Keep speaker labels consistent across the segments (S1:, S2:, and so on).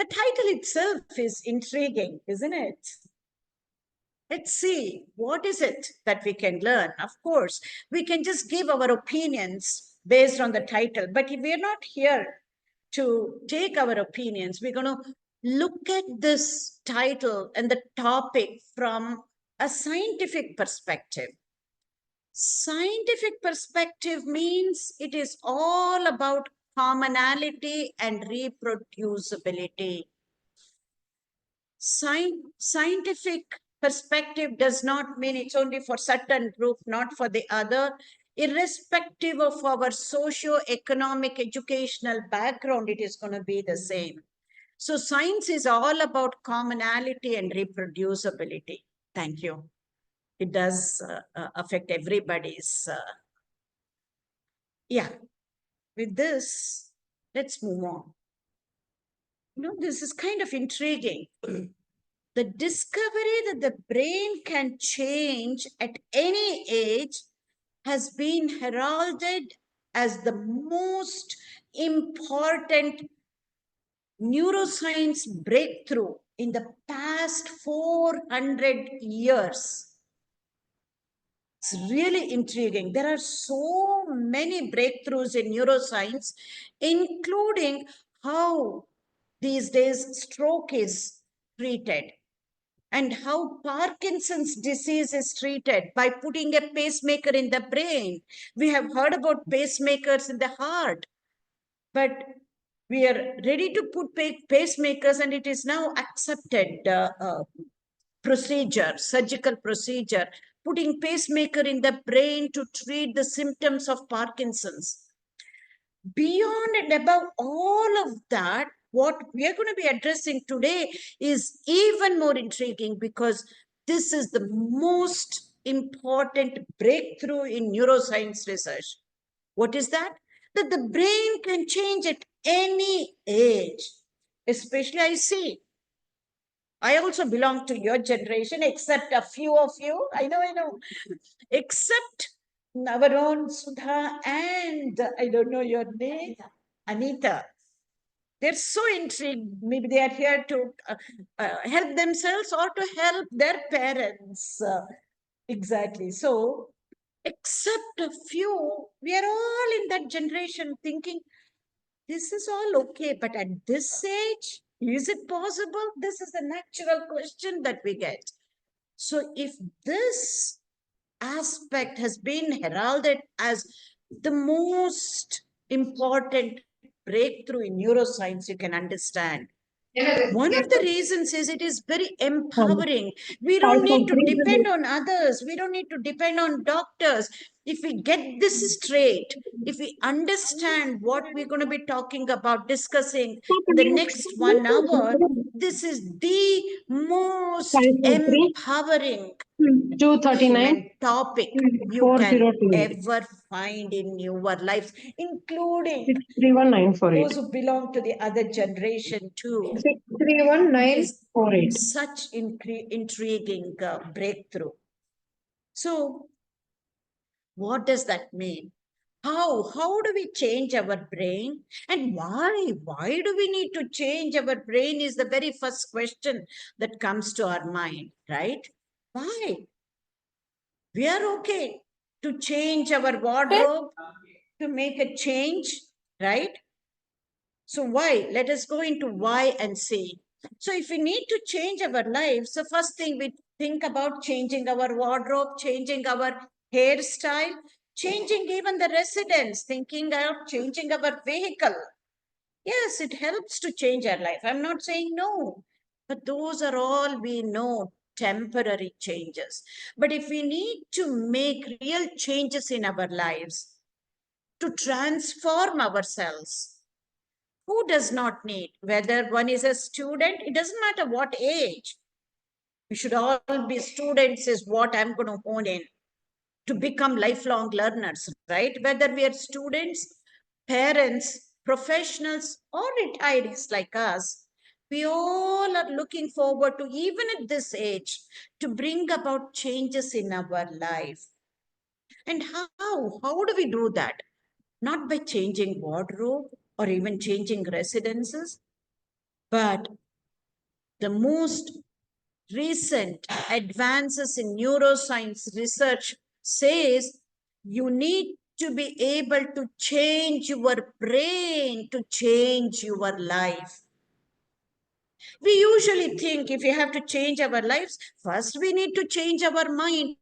S1: The title itself is intriguing, isn't it? Let's see, what is it that we can learn? Of course, we can just give our opinions based on the title, but if we're not here to take our opinions, we're going to look at this title and the topic from a scientific perspective. Scientific perspective means it is all about commonality and reproducibility. Scientific perspective does not mean it's only for certain group, not for the other. Irrespective of our socio-economic educational background, it is going to be the same. So science is all about commonality and reproducibility. Thank you. It does affect everybody's. Yeah. With this, let's move on. This is kind of intriguing. The discovery that the brain can change at any age has been heralded as the most important neuroscience breakthrough in the past 400 years. It's really intriguing. There are so many breakthroughs in neuroscience, including how these days stroke is treated and how Parkinson's disease is treated by putting a pacemaker in the brain. We have heard about pacemakers in the heart, but we are ready to put pacemakers, and it is now accepted procedure, surgical procedure, putting pacemaker in the brain to treat the symptoms of Parkinson's. Beyond and above all of that, what we are going to be addressing today is even more intriguing, because this is the most important breakthrough in neuroscience research. What is that? That the brain can change at any age. Especially, I also belong to your generation, except a few of you. I know. Except our own Sudha and I don't know your name, Anita. They're so intrigued. Maybe they are here to help themselves or to help their parents. Exactly. So, except a few, we are all in that generation thinking, this is all okay, but at this age, is it possible? This is the natural question that we get. So, if this aspect has been heralded as the most important breakthrough in neuroscience, you can understand. One of the reasons is it is very empowering. We don't need to depend on others. We don't need to depend on doctors. If we get this straight, if we understand what we're going to be talking about, discussing in the next 1 hour, this is the most empowering
S2: 239
S1: topic you can ever find in your lives, including
S2: 631,948.
S1: those who belong to the other generation too.
S2: 631,948.
S1: Such intriguing breakthrough. So, what does that mean? How do we change our brain, and why do we need to change our brain is the very first question that comes to our mind, right? Why? We are okay to change our wardrobe, to make a change, right? So why? Let us go into why and see. So if we need to change our lives, the first thing we think about changing our wardrobe, changing our hairstyle, changing even the residence, thinking of changing our vehicle. Yes, it helps to change our life. I'm not saying no, but those are all we know temporary changes. But if we need to make real changes in our lives, to transform ourselves, who does not need? Whether one is a student, it doesn't matter what age. We should all be students, is what I'm going to hone in, to become lifelong learners, right? Whether we are students, parents, professionals, or retirees like us, we all are looking forward to, even at this age, to bring about changes in our life. And how? How do we do that? Not by changing wardrobe or even changing residences, But the most recent advances in neuroscience research says you need to be able to change your brain to change your life. We usually think if we have to change our lives, first we need to change our mind.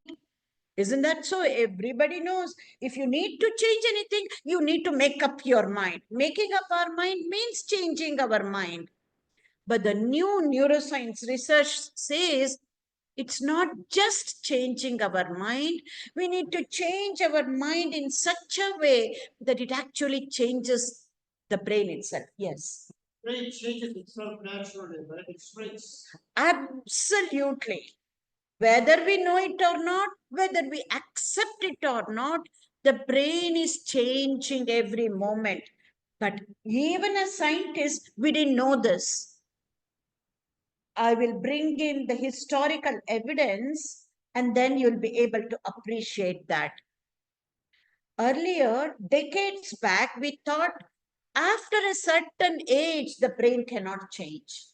S1: Isn't that so? Everybody knows if you need to change anything, you need to make up your mind. Making up our mind means changing our mind. But the new neuroscience research says it's not just changing our mind. We need to change our mind in such a way that it actually changes the brain itself. Yes.
S3: Brain changes itself naturally, right? It's traits.
S1: Absolutely. Whether we know it or not, whether we accept it or not, the brain is changing every moment. But even as scientists, we didn't know this. I will bring in the historical evidence and then you'll be able to appreciate that. Earlier, decades back, we thought after a certain age, the brain cannot change.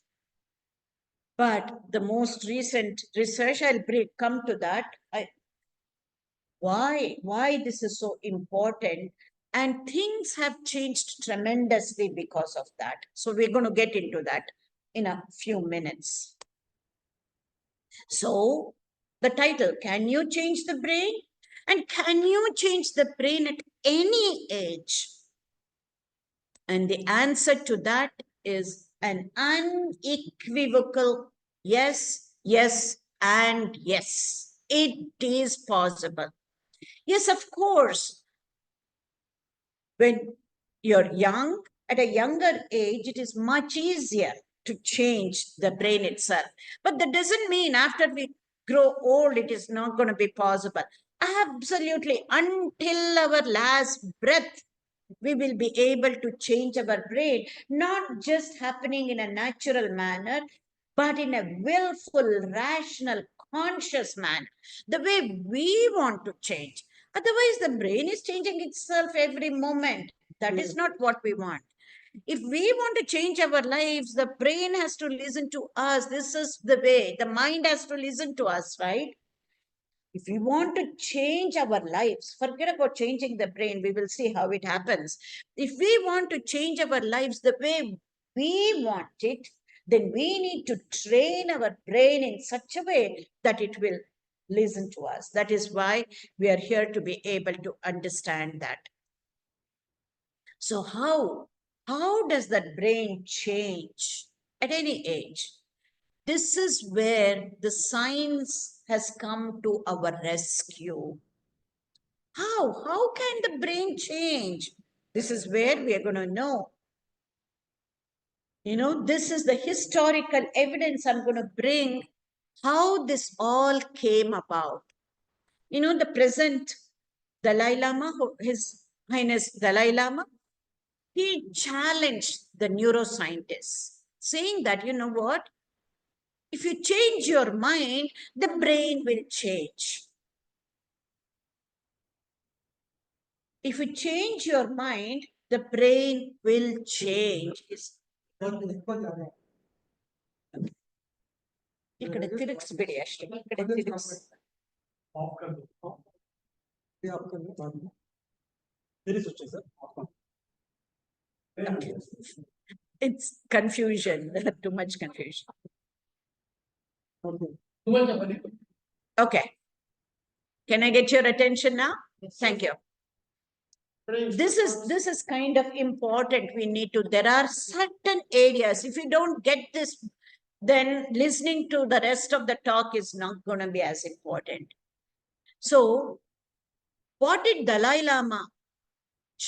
S1: But the most recent research, come to that. Why this is so important? And things have changed tremendously because of that. So we're going to get into that in a few minutes. So the title, can you change the brain? And can you change the brain at any age? And the answer to that is an unequivocal yes, yes, and yes. It is possible. Yes, of course. When you're young, at a younger age, it is much easier to change the brain itself. But that doesn't mean after we grow old, it is not going to be possible. Absolutely. Until our last breath, we will be able to change our brain, not just happening in a natural manner, but in a willful, rational, conscious manner, the way we want to change. Otherwise, the brain is changing itself every moment. That is not what we want. If we want to change our lives, the brain has to listen to us. This is the way. The mind has to listen to us, right? If we want to change our lives, forget about changing the brain. We will see how it happens. If we want to change our lives the way we want it, then we need to train our brain in such a way that it will listen to us. That is why we are here to be able to understand that. So how does that brain change at any age? This is where the science has come to our rescue. How can the brain change? This is where we are going to know. This is the historical evidence I'm going to bring how this all came about. The present Dalai Lama, His Highness Dalai Lama, he challenged the neuroscientists, saying that, you know what? If you change your mind, the brain will change. If you change your mind, the brain will change. ఇక్కడ తిరిగిస్ಬಿಡಿ ಅಷ್ಟೇ ಈ ಕಡೆ ತಿರುಗಿಸ್ It's confusion, too much confusion. Okay. Can I get your attention now? Thank you. This is kind of important. We need to, there are certain areas, if you don't get this, then listening to the rest of the talk is not going to be as important. So what did Dalai Lama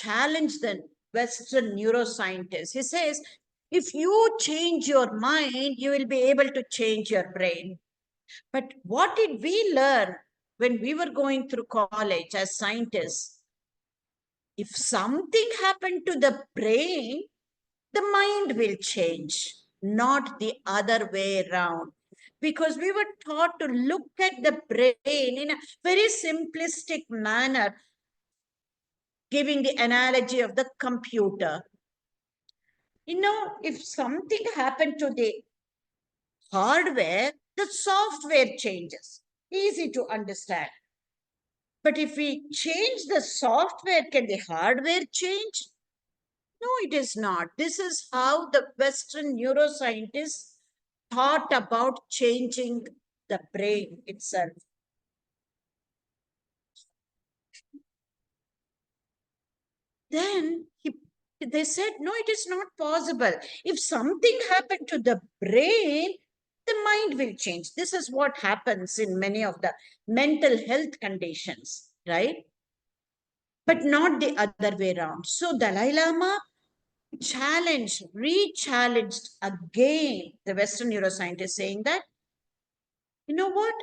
S1: challenge the Western neuroscientists? He says, if you change your mind, you will be able to change your brain. But what did we learn when we were going through college as scientists? If something happened to the brain, the mind will change, not the other way around. Because we were taught to look at the brain in a very simplistic manner, giving the analogy of the computer. If something happened to the hardware, the software changes. Easy to understand. But if we change the software, can the hardware change? No, it is not. This is how the Western neuroscientists thought about changing the brain itself. Then they said, no, it is not possible. If something happened to the brain, the mind will change. This is what happens in many of the mental health conditions, right? But not the other way around. So Dalai Lama re-challenged again the Western neuroscientists, saying that, you know what?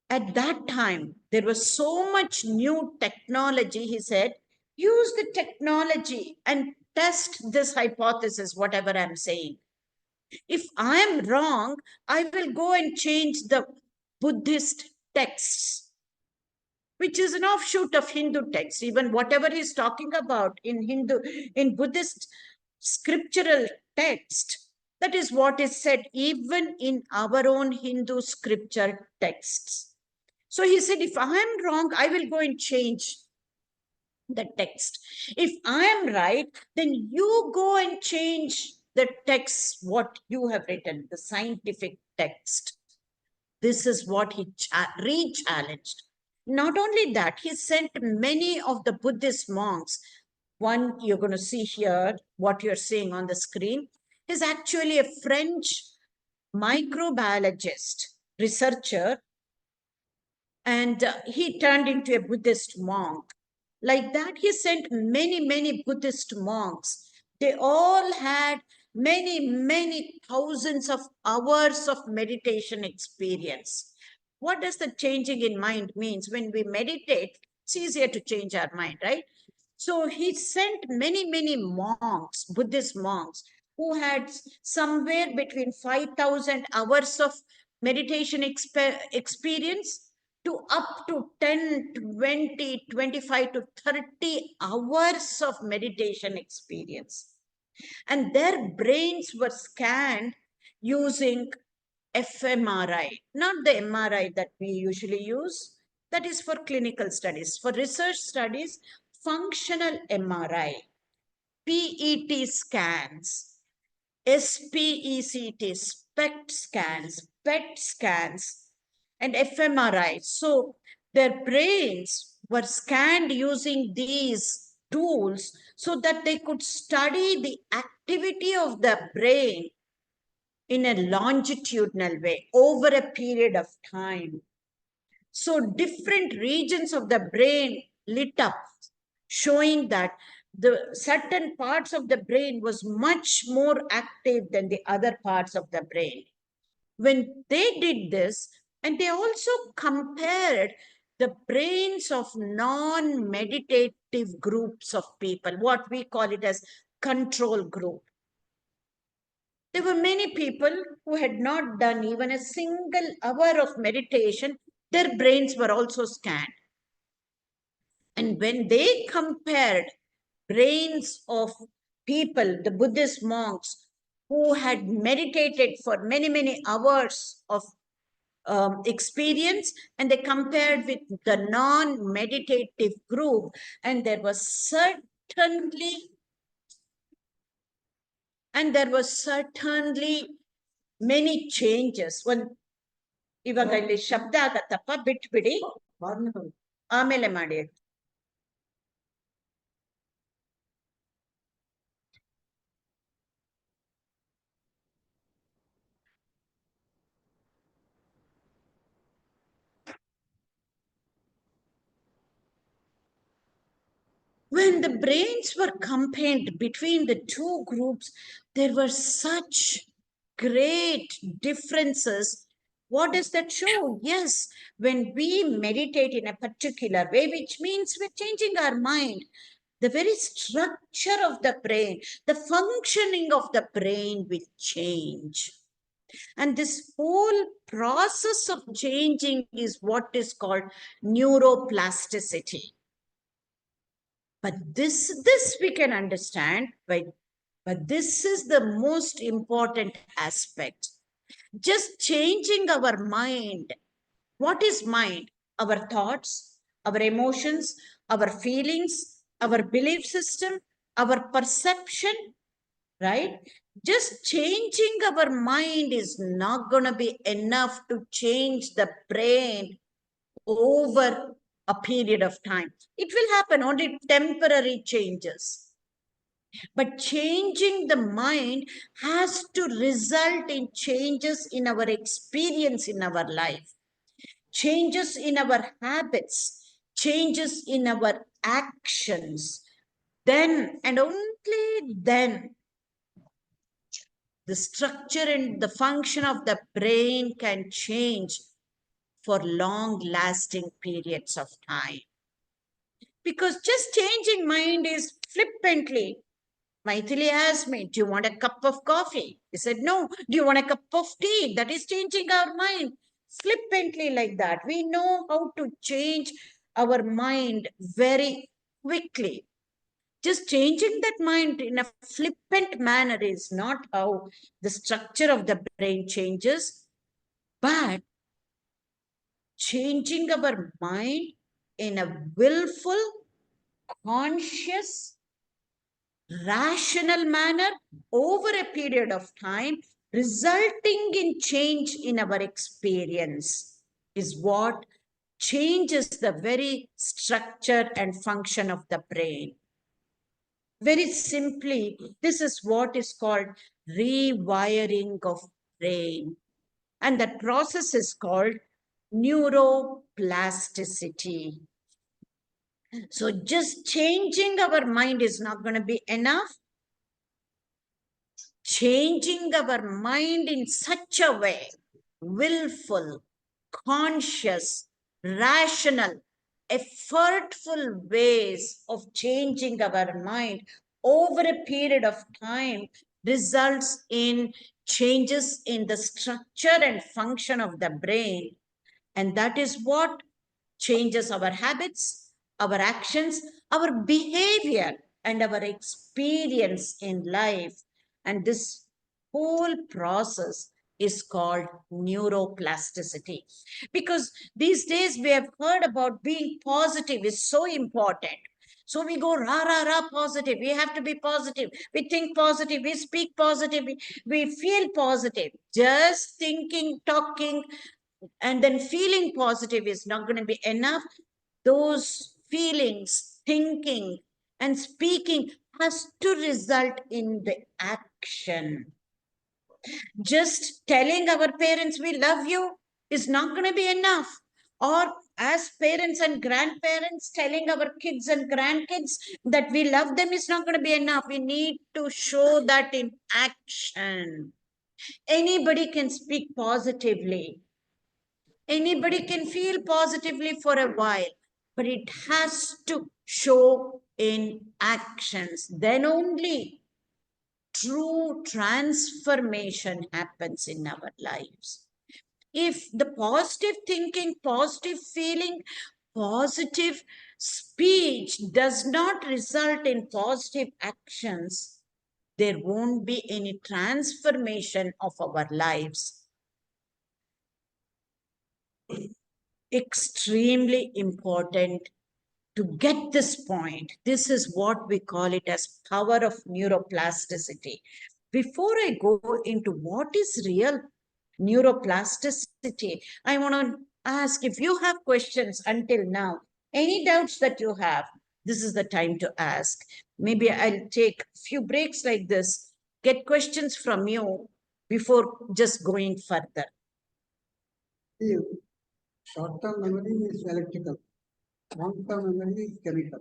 S1: At that time, there was so much new technology. He said, use the technology and test this hypothesis, whatever I'm saying. If I am wrong, I will go and change the Buddhist texts, which is an offshoot of Hindu text. Even whatever he's talking about in Buddhist scriptural text, that is what is said even in our own Hindu scripture texts. So he said, if I am wrong, I will go and change the text. If I am right, then you go and change the text, what you have written, the scientific text. This is what he re-challenged. Not only that, he sent many of the Buddhist monks. One you're going to see here, what you're seeing on the screen, is actually a French microbiologist, researcher, and he turned into a Buddhist monk. Like that, he sent many, many Buddhist monks. They all had many, many thousands of hours of meditation experience. What does the changing in mind means? When we meditate, it's easier to change our mind, right? So he sent many, many monks, Buddhist monks, who had somewhere between 5,000 hours of meditation experience to up to 10, 20, 25 to 30 hours of meditation experience. And their brains were scanned using fMRI, not the MRI that we usually use. That is for clinical studies. For research studies, functional MRI, PET scans, SPECT, SPECT scans, PET scans, and fMRI. So their brains were scanned using these tools so that they could study the activity of the brain in a longitudinal way over a period of time. So different regions of the brain lit up, showing that the certain parts of the brain was much more active than the other parts of the brain. When they did this, and they also compared the brains of non-meditative groups of people, what we call it as control group. There were many people who had not done even a single hour of meditation. Their brains were also scanned. And when they compared brains of people, the Buddhist monks who had meditated for many, many hours of experience, and they compared with the non-meditative group, and there was certainly many changes. One ಇವಾಗ ಇಲ್ಲಿ ಶಬ್ದ ಆಗತ್ತಪ್ಪ ಬಿಟ್ಬಿಡಿ ಆಮೇಲೆ ಮಾಡಿ. When the brains were compared between the two groups, there were such great differences. What does that show? Yes, when we meditate in a particular way, which means we're changing our mind, the very structure of the brain, the functioning of the brain will change. And this whole process of changing is what is called neuroplasticity. But this we can understand, but this is the most important aspect. Just changing our mind. What is mind? Our thoughts, our emotions, our feelings, our belief system, our perception, right? Just changing our mind is not going to be enough to change the brain over a period of time. It will happen only temporary changes. But changing the mind has to result in changes in our experience in our life, changes in our habits, changes in our actions. Then and only then the structure and the function of the brain can change for long lasting periods of time. Because just changing mind is flippantly. Maithili asked me, do you want a cup of coffee? He said, no. Do you want a cup of tea? That is changing our mind. Flippantly like that. We know how to change our mind very quickly. Just changing that mind in a flippant manner is not how the structure of the brain changes, but changing our mind in a willful, conscious, rational manner over a period of time, resulting in change in our experience, is what changes the very structure and function of the brain. Very simply, this is what is called rewiring of brain. And that process is called neuroplasticity. So just changing our mind is not going to be enough. Changing our mind in such a way, willful, conscious, rational, effortful ways of changing our mind over a period of time results in changes in the structure and function of the brain. And that is what changes our habits, our actions, our behavior, and our experience in life. And this whole process is called neuroplasticity. Because these days we have heard about being positive is so important. So we go rah, rah, rah, positive. We have to be positive. We think positive. We speak positive. We feel positive. Just thinking, talking, and then feeling positive is not going to be enough. Those feelings, thinking, and speaking has to result in the action. Just telling our parents we love you is not going to be enough. Or as parents and grandparents telling our kids and grandkids that we love them is not going to be enough. We need to show that in action. Anybody can speak positively. Anybody can feel positively for a while, but it has to show in actions. Then only true transformation happens in our lives. If the positive thinking, positive feeling, positive speech does not result in positive actions, there won't be any transformation of our lives. Extremely important to get this point. This is what we call it as power of neuroplasticity. Before I go into what is real neuroplasticity, I want to ask if you have questions until now, any doubts that you have, this is the time to ask. Maybe I'll take a few breaks like this, get questions from you before just going further.
S4: Short-term memory is electrical. Long-term memory is chemical.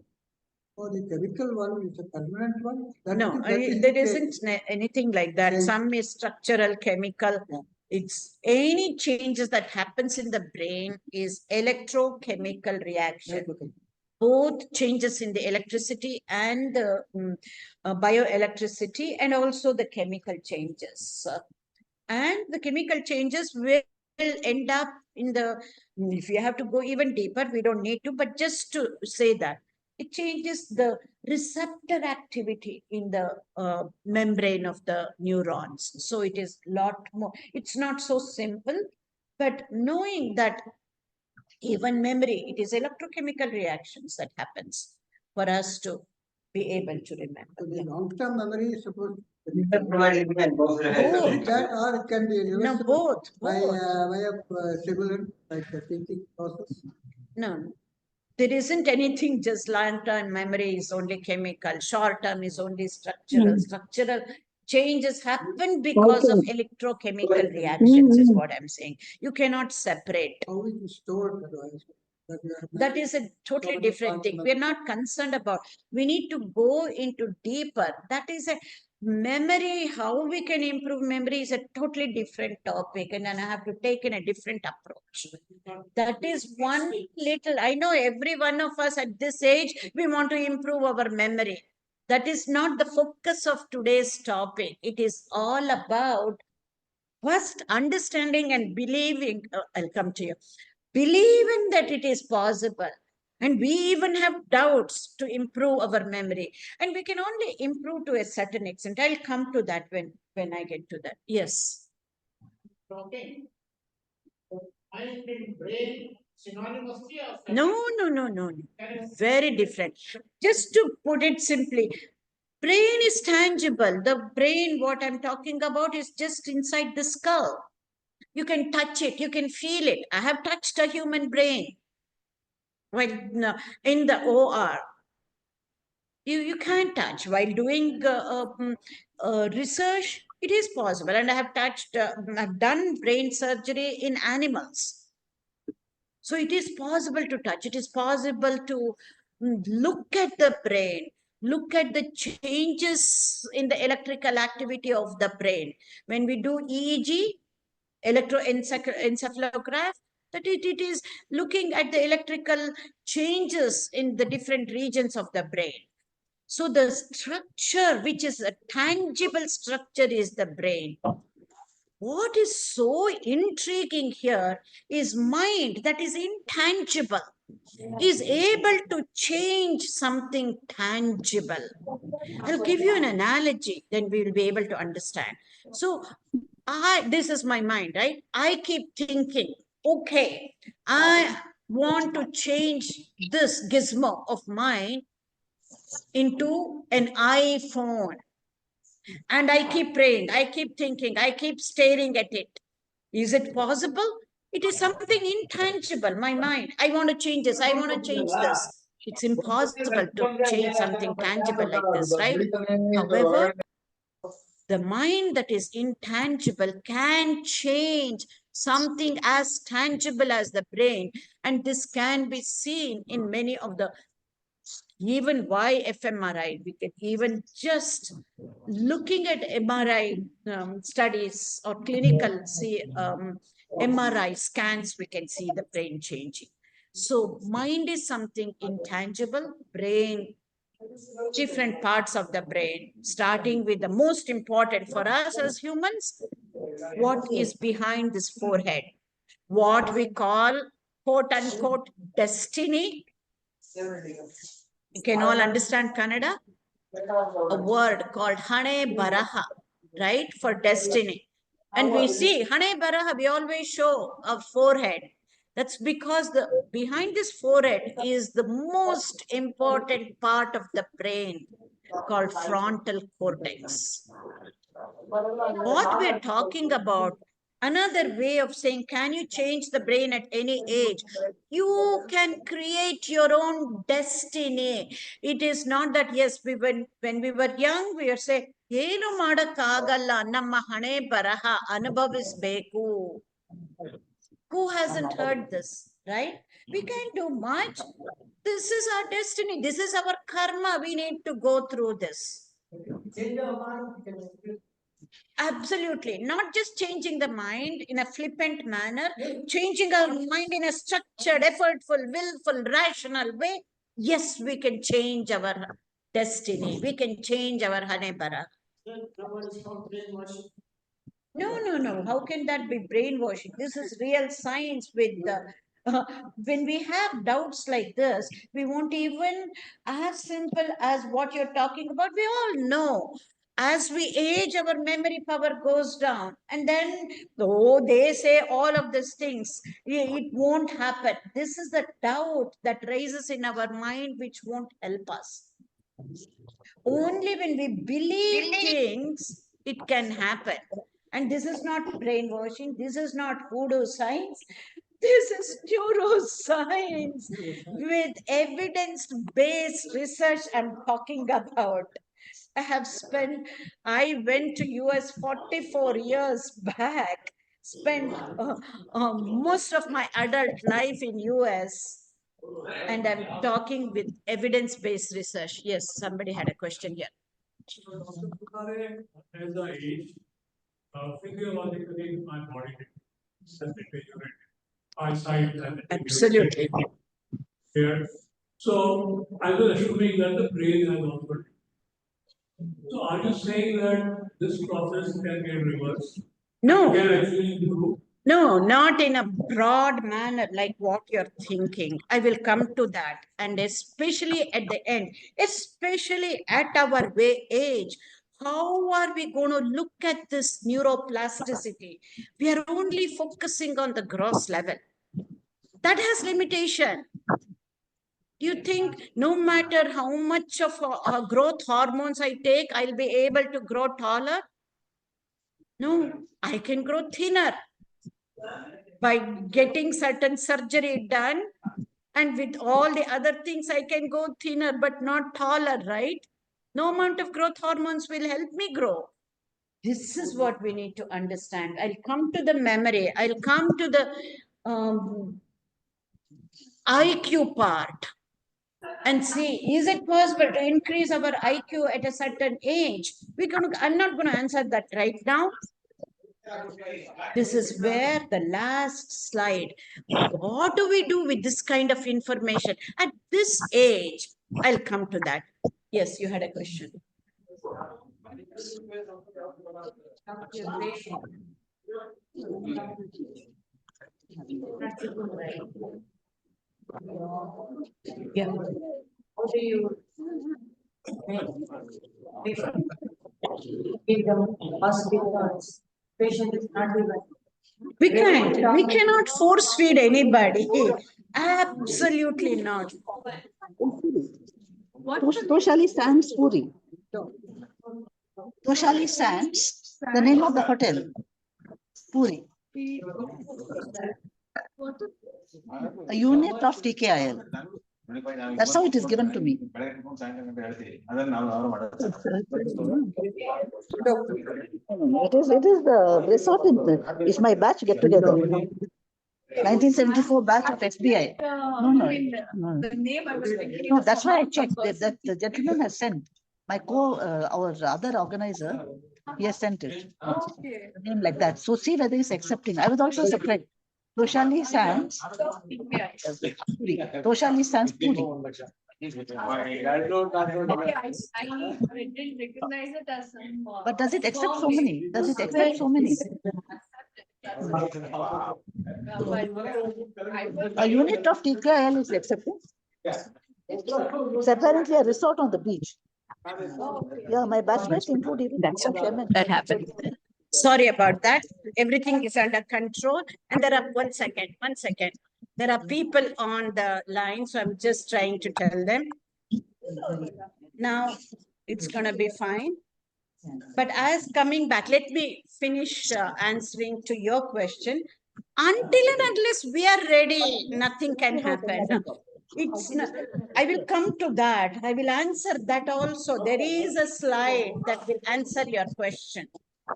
S4: So the chemical one is a permanent one.
S1: No, there isn't anything like that.
S4: Yes.
S1: Some is structural, chemical.
S4: Yeah.
S1: It's any changes that happens in the brain is electrochemical reaction.
S4: Okay.
S1: Both changes in the electricity and the bioelectricity, and also the chemical changes. And the chemical changes will end up in the, if you have to go even deeper, we don't need to, but just to say that It changes the receptor activity in the membrane of the neurons. So it is lot more, it's not so simple, but knowing that even memory, it is electrochemical reactions that happens for us to be able to remember.
S4: So the long-term memory is supposed to
S1: Both.
S4: that, or it can be
S1: No,
S4: reversible
S1: both.
S4: by
S1: Both.
S4: way of stimulant, like the thinking process.
S1: No, there isn't anything just long-term memory is only chemical, short-term is only structural. Structural changes happen because of
S2: Okay.
S1: electrochemical reactions, is what I'm saying. You cannot separate.
S4: How is it stored? That we are
S1: That is a totally different thing. We're not concerned about. We need to go into deeper. That is a memory. How we can improve memory is a totally different topic, and then I have to take in a different approach. That is one little. I know every one of us at this age, we want to improve our memory. That is not the focus of today's topic. It is all about first understanding and believing. I'll come to you. Believing that it is possible. And we even have doubts to improve our memory. And we can only improve to a certain extent. I'll come to that when I get to that. Yes.
S3: Okay. Mind and brain synonymously or
S1: No, no, no, no, no. Very different. Just to put it simply, brain is tangible. The brain, what I'm talking about, is just inside the skull. You can touch it, you can feel it. I have touched a human brain. When in the OR, you can't touch. While doing research, it is possible. And I have I've done brain surgery in animals. So it is possible to touch. It is possible to look at the brain, look at the changes in the electrical activity of the brain. When we do EEG, electroencephalograph, that it is looking at the electrical changes in the different regions of the brain. So the structure, which is a tangible structure, is the brain. What is so intriguing here is mind that is intangible is able to change something tangible. I'll give you an analogy, then we will be able to understand. So this is my mind, right? I keep thinking, okay, I want to change this gizmo of mine into an iPhone. And I keep praying, I keep thinking, I keep staring at it. Is it possible? It is something intangible, my mind. I want to change this, I want to change this. It's impossible to change something tangible like this, right? However, the mind that is intangible can change something as tangible as the brain. And this can be seen in many of the, even why fMRI, we can even just looking at MRI studies or clinical MRI scans, we can see the brain changing. So mind is something intangible, brain, different parts of the brain, starting with the most important for us as humans, what is behind this forehead, what we call quote unquote destiny. You can all understand Kannada? A word called Hane Baraha, right? For destiny. And we see Hane Baraha, we always show a forehead. That's because the behind this forehead is the most important part of the brain called frontal cortex. What we're talking about, another way of saying, can you change the brain at any age? You can create your own destiny. It is not that, yes, when we were young, we were saying, ಏನು ಮಾಡಕ್ಕಾಗಲ್ಲ ನಮ್ಮ ಹಣೆ ಬರಹ ಅನುಭವಿಸ್ಬೇಕು. Who hasn't heard this, right? We can't do much. This is our destiny. This is our karma. We need to go through this. Absolutely. Not just changing the mind in a flippant manner, changing our mind in a structured, effortful, willful, rational way. Yes, we can change our destiny. We can change our hanebara.
S3: Nobody's called brainwashing.
S1: No, no, no. How can that be brainwashing? This is real science with the When we have doubts like this, we won't even as simple as what you're talking about. We all know as we age, our memory power goes down. And then, though they say all of these things, it won't happen. This is the doubt that rises in our mind, which won't help us. Only when we believe things, it can happen. And this is not brainwashing. This is not voodoo science. This is neuroscience with evidence-based research I'm talking about. I went to US 44 years back, spent most of my adult life in US, and I'm talking with evidence-based research. Yes, somebody had a question here.
S3: As I age, physiologically, my body gets deteriorated. Eyesight and
S1: Absolutely.
S3: here. So I was assuming that the brain has also. So are you saying that this process can be reversed?
S1: No.
S3: Can actually improve?
S1: No, not in a broad manner like what you're thinking. I will come to that. And especially at the end, especially at our age, how are we going to look at this neuroplasticity? We are only focusing on the gross level. That has limitation. Do you think no matter how much of growth hormones I take, I'll be able to grow taller? No, I can grow thinner by getting certain surgery done, and with all the other things I can go thinner but not taller, right? No amount of growth hormones will help me grow. This is what we need to understand. I'll come to the memory, I'll come to the IQ part and see, is it possible to increase our IQ at a certain age? I'm not going to answer that right now. This is where the last slide. What do we do with this kind of information at this age? I'll come to that. Yes, you had a question. Yeah.
S2: How do you give them positive thoughts? Patient is not even.
S1: We can't. We cannot force feed anybody. Absolutely not.
S5: Toshali Sands Puri. Toshali Sands, the name of the hotel. Puri. A unit of TKIL. That's how it is given to me. It is the resort is my batch get together. 1974 batch of SBI. No. No, that's why I checked that the gentleman has sent. Our other organizer, he has sent it. Name like that. So see whether he's accepting. I was also surprised. Toshali Sands. Toshali Sands Puri.
S6: I didn't recognize it as some.
S5: But does it accept so many? Does it accept so many? A unit of TKIL is accepted. It's apparently a resort on the beach. Yeah, my batchmates include even
S1: That happened. Sorry about that. Everything is under control. And there are, one second. There are people on the line, so I'm just trying to tell them. Now, it's going to be fine. But as coming back, let me finish answering to your question. Until and unless we are ready, nothing can happen. It's not, I will come to that. I will answer that also. There is a slide that will answer your question.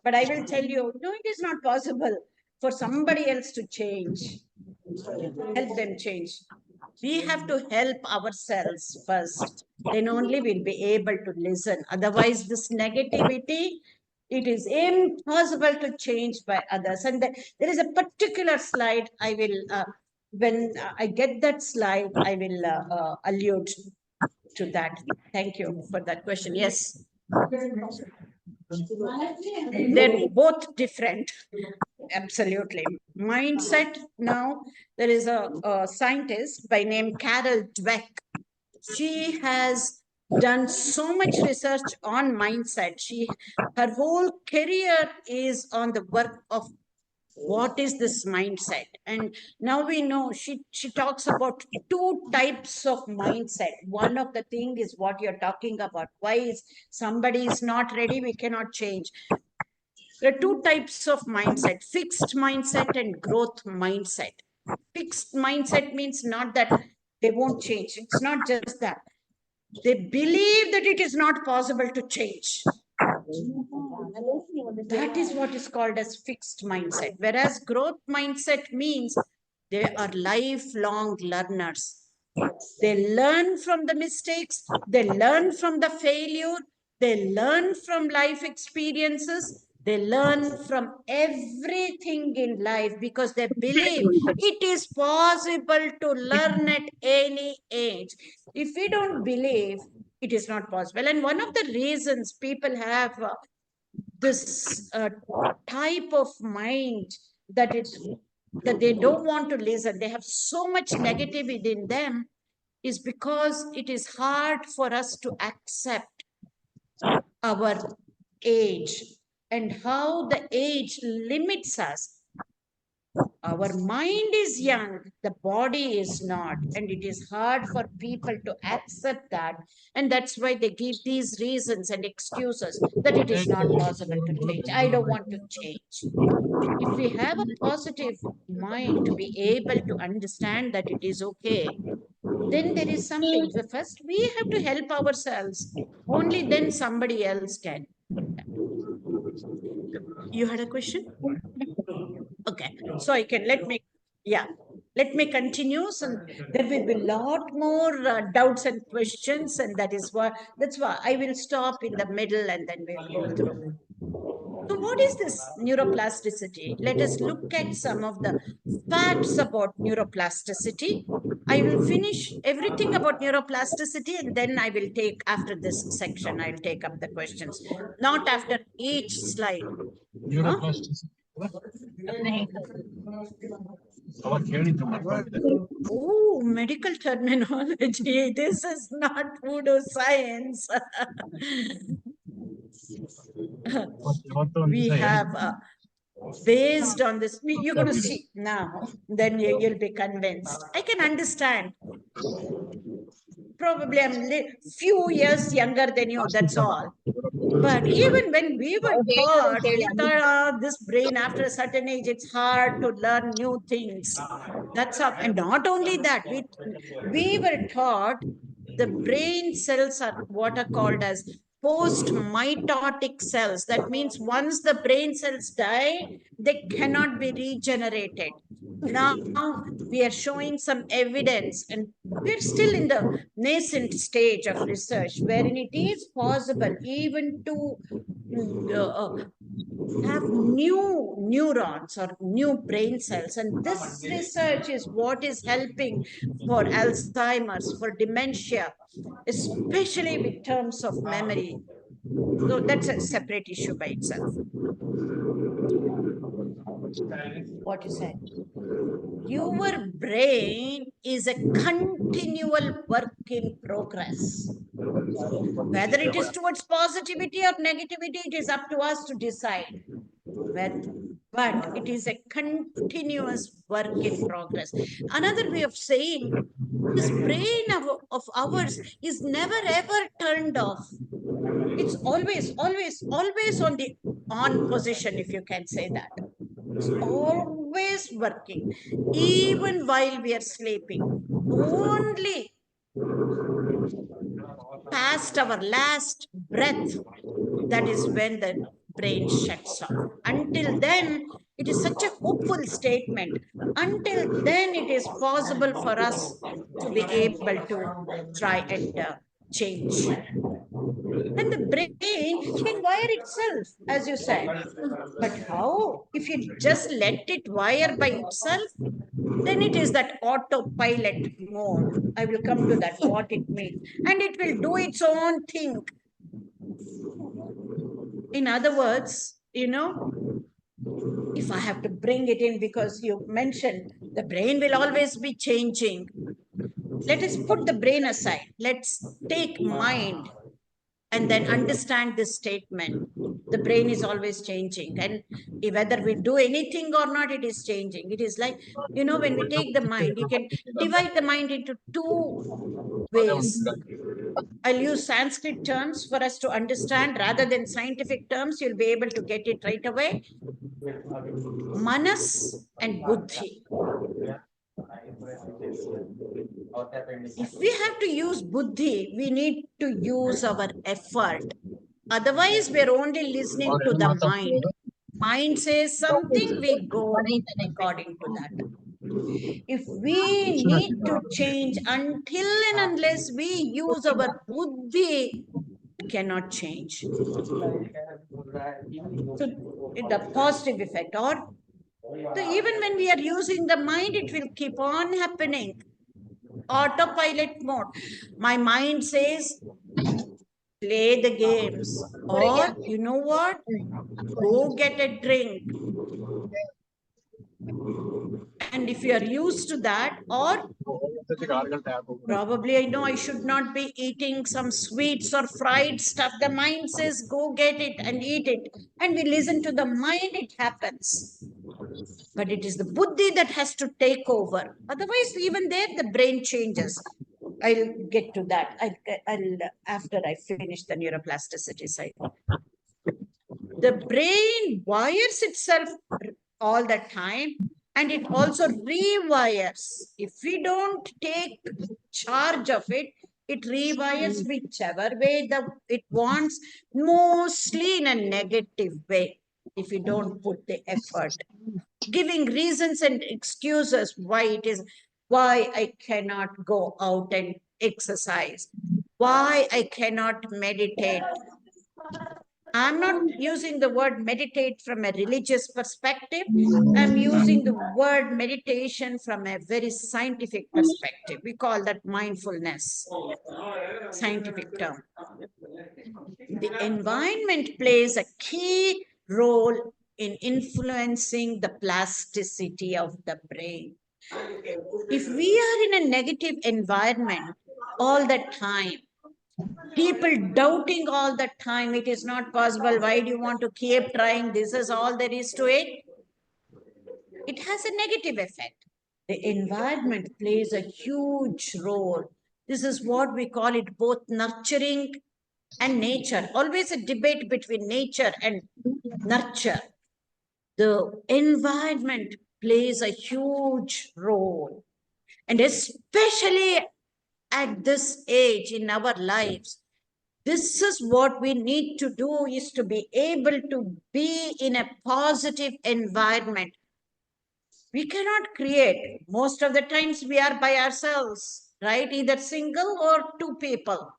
S1: But I will tell you, no, it is not possible for somebody else to change. Help them change. We have to help ourselves first. Then only we'll be able to listen. Otherwise, this negativity, it is impossible to change by others. And there is a particular slide I will, when I get that slide, I will allude to that. Thank you for that question. Yes. They're both different. Absolutely. Mindset. Now, there is a scientist by name Carol Dweck. She has done so much research on mindset. Her whole career is on the work of what is this mindset. And now we know she talks about two types of mindset. One of the thing is what you're talking about. Why is somebody is not ready? We cannot change. There are two types of mindset, fixed mindset and growth mindset. Fixed mindset means not that they won't change. It's not just that. They believe that it is not possible to change. That is what is called as fixed mindset. Whereas growth mindset means they are lifelong learners. They learn from the mistakes, they learn from the failure, they learn from life experiences, they learn from everything in life because they believe it is possible to learn at any age. If we don't believe, it is not possible. And one of the reasons people have this type of mind that that they don't want to listen, they have so much negative within them, is because it is hard for us to accept our age and how the age limits us. Our mind is young, the body is not, and it is hard for people to accept that. And that's why they give these reasons and excuses that it is not possible to change. I don't want to change. If we have a positive mind to be able to understand that it is okay, then there is something. So first, we have to help ourselves. Only then somebody else can. You had a question? Okay. So I can let me continue. So there will be a lot more doubts and questions, and that's why I will stop in the middle and then we'll go through. So, what is this neuroplasticity? Let us look at some of the facts about neuroplasticity. I will finish everything about neuroplasticity and then I will take, after this section, I'll take up the questions, not after each slide. Neuroplasticity. Oh, medical terminology. This is not voodoo science. We have based on this, you're going to see now, then you'll be convinced. I can understand. Probably I'm few years younger than you, that's all. But even when we were taught, we thought, this brain after a certain age, it's hard to learn new things. That's up. And not only that, we were taught the brain cells are what are called as post-mitotic cells. That means once the brain cells die, they cannot be regenerated. Now we are showing some evidence, and we're still in the nascent stage of research wherein it is possible even to have new neurons or new brain cells. And this research is what is helping for Alzheimer's, for dementia, especially with terms of memory. So that's a separate issue by itself. What you said? Your brain is a continual work in progress. Whether it is towards positivity or negativity, it is up to us to decide. But it is a continuous work in progress. Another way of saying, this brain of ours is never ever turned off. It's always, always, always on the on position, if you can say that. It's always working, even while we are sleeping. Only past our last breath, that is when the brain shuts off. Until then, it is such a hopeful statement. Until then, it is possible for us to be able to try and change. And the brain can wire itself, as you said. But how? If you just let it wire by itself, then it is that autopilot mode. I will come to that, what it means. And it will do its own thing. In other words, if I have to bring it in, because you mentioned the brain will always be changing. Let us put the brain aside. Let's take mind and then understand this statement. The brain is always changing. And whether we do anything or not, it is changing. It is like, when we take the mind, you can divide the mind into two ways. I'll use Sanskrit terms for us to understand rather than scientific terms. You'll be able to get it right away. Manas and Buddhi. If we have to use Buddhi, we need to use our effort. Otherwise, we're only listening to the mind. Mind says something, we go according to that. If we need to change, until and unless we use our Buddhi, it cannot change. So, the positive effect, or even when we are using the mind, it will keep on happening. Autopilot mode. My mind says, play the games, or you know what? Go get a drink. And if you are used to that, or probably I know I should not be eating some sweets or fried stuff, the mind says, go get it and eat it. And we listen to the mind, it happens. But it is the buddhi that has to take over. Otherwise, even there, the brain changes. I'll get to that. I'll after I finish the neuroplasticity side. The brain wires itself all the time, and it also rewires. If we don't take charge of it, it rewires whichever way it wants, mostly in a negative way, if you don't put the effort. Giving reasons and excuses why I cannot go out and exercise, why I cannot meditate. I'm not using the word meditate from a religious perspective. I'm using the word meditation from a very scientific perspective. We call that mindfulness, scientific term. The environment plays a key role in influencing the plasticity of the brain. If we are in a negative environment all the time, people doubting all the time, it is not possible, why do you want to keep trying, this is all there is to it, it has a negative effect. The environment plays a huge role. This is what we call it, both nurturing and nature. Always a debate between nature and nurture. The environment plays a huge role. And especially at this age in our lives, this is what we need to do, is to be able to be in a positive environment. We cannot create. Most of the times we are by ourselves, right? Either single or two people.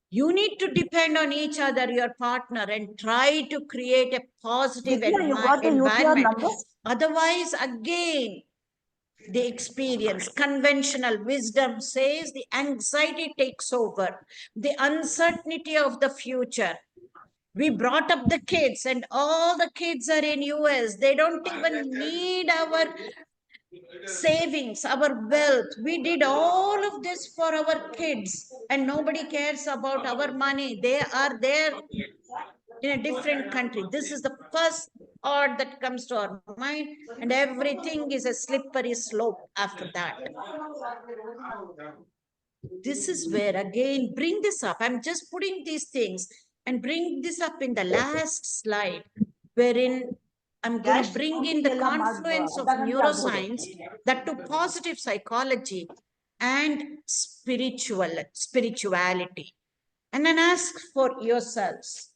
S1: You need to depend on each other, your partner, and try to create a positive environment. Otherwise, again, the experience, conventional wisdom says the anxiety takes over, the uncertainty of the future. We brought up the kids, and all the kids are in US. They don't even need our savings, our wealth. We did all of this for our kids, and nobody cares about our money. They are there in a different country. This is the first thought that comes to our mind, and everything is a slippery slope after that. This is where, again, bring this up. I'm just putting these things and bring this up in the last slide, wherein I'm going to bring in the confluence of neuroscience, that to positive psychology and spirituality. And then ask for yourselves,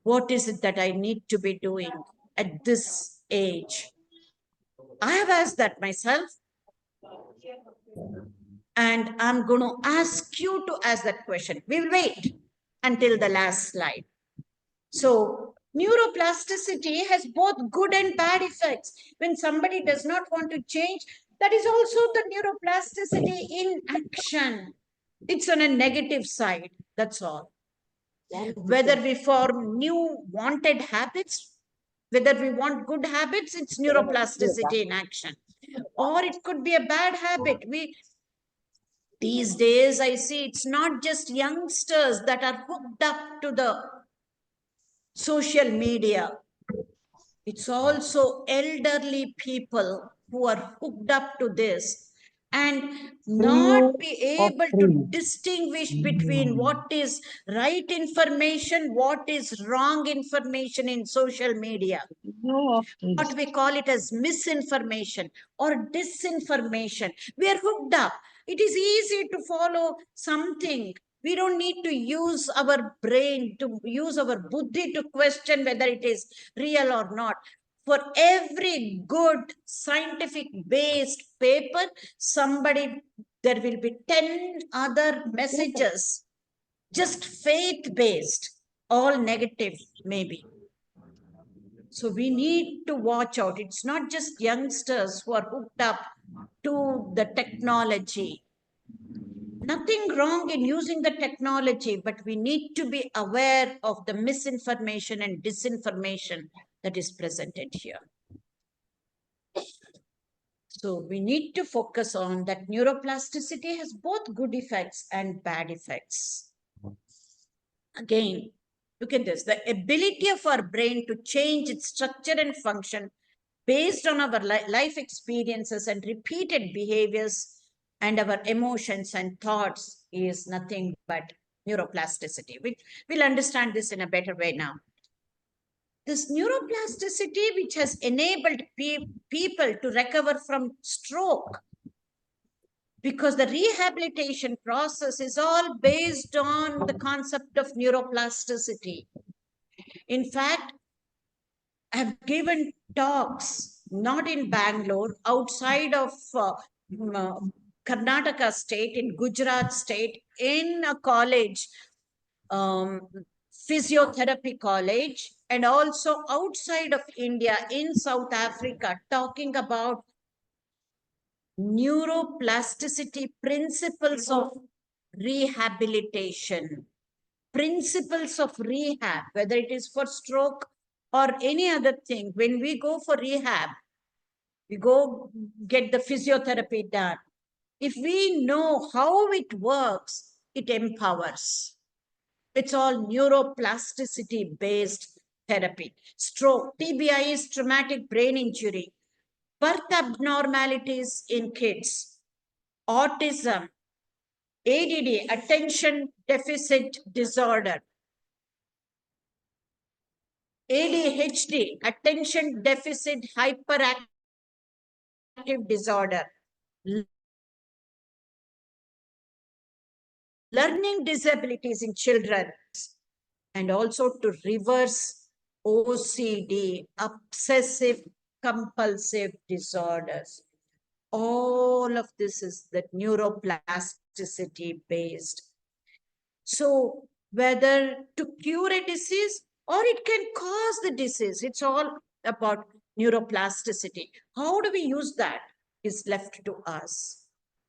S1: what is it that I need to be doing at this age? I have asked that myself. And I'm going to ask you to ask that question. We'll wait until the last slide. So, neuroplasticity has both good and bad effects. When somebody does not want to change, that is also the neuroplasticity in action. It's on a negative side, that's all. Whether we form new wanted habits Whether we want good habits, it's neuroplasticity in action. Or it could be a bad habit. These days, I see it's not just youngsters that are hooked up to the social media. It's also elderly people who are hooked up to this and not be able to distinguish between what is right information, what is wrong information in social media. What we call it as misinformation or disinformation. We are hooked up. It is easy to follow something. We don't need to use our brain, to use our buddhi to question whether it is real or not. For every good scientific based paper, there will be 10 other messages, just faith based, all negative maybe. So we need to watch out. It's not just youngsters who are hooked up to the technology. Nothing wrong in using the technology, but we need to be aware of the misinformation and disinformation that is presented here. So we need to focus on that neuroplasticity has both good effects and bad effects. Again, look at this. The ability of our brain to change its structure and function based on our life experiences and repeated behaviors and our emotions and thoughts is nothing but neuroplasticity. We'll understand this in a better way now. This neuroplasticity, which has enabled people to recover from stroke, because the rehabilitation process is all based on the concept of neuroplasticity. In fact, I have given talks, not in Bangalore, outside of Karnataka state, in Gujarat state, in a college, physiotherapy college, and also outside of India, in South Africa, talking about neuroplasticity principles of rehabilitation. Principles of rehab, whether it is for stroke or any other thing. When we go for rehab, we go get the physiotherapy done. If we know how it works, it empowers. It's all neuroplasticity based therapy. Stroke, TBI is traumatic brain injury, birth abnormalities in kids, autism, ADD, attention deficit disorder, ADHD, attention deficit hyperactive disorder, learning disabilities in children, and also to reverse OCD, obsessive compulsive disorders. All of this is the neuroplasticity based. So whether to cure a disease or it can cause the disease, it's all about neuroplasticity. How do we use that is left to us.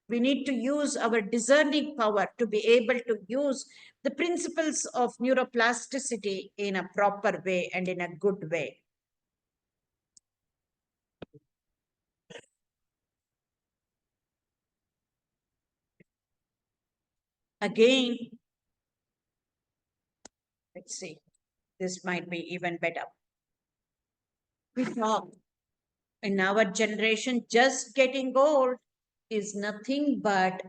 S1: We need to use our discerning power to be able to use the principles of neuroplasticity in a proper way and in a good way. Again, let's see, this might be even better. We talk in our generation, just getting old is nothing but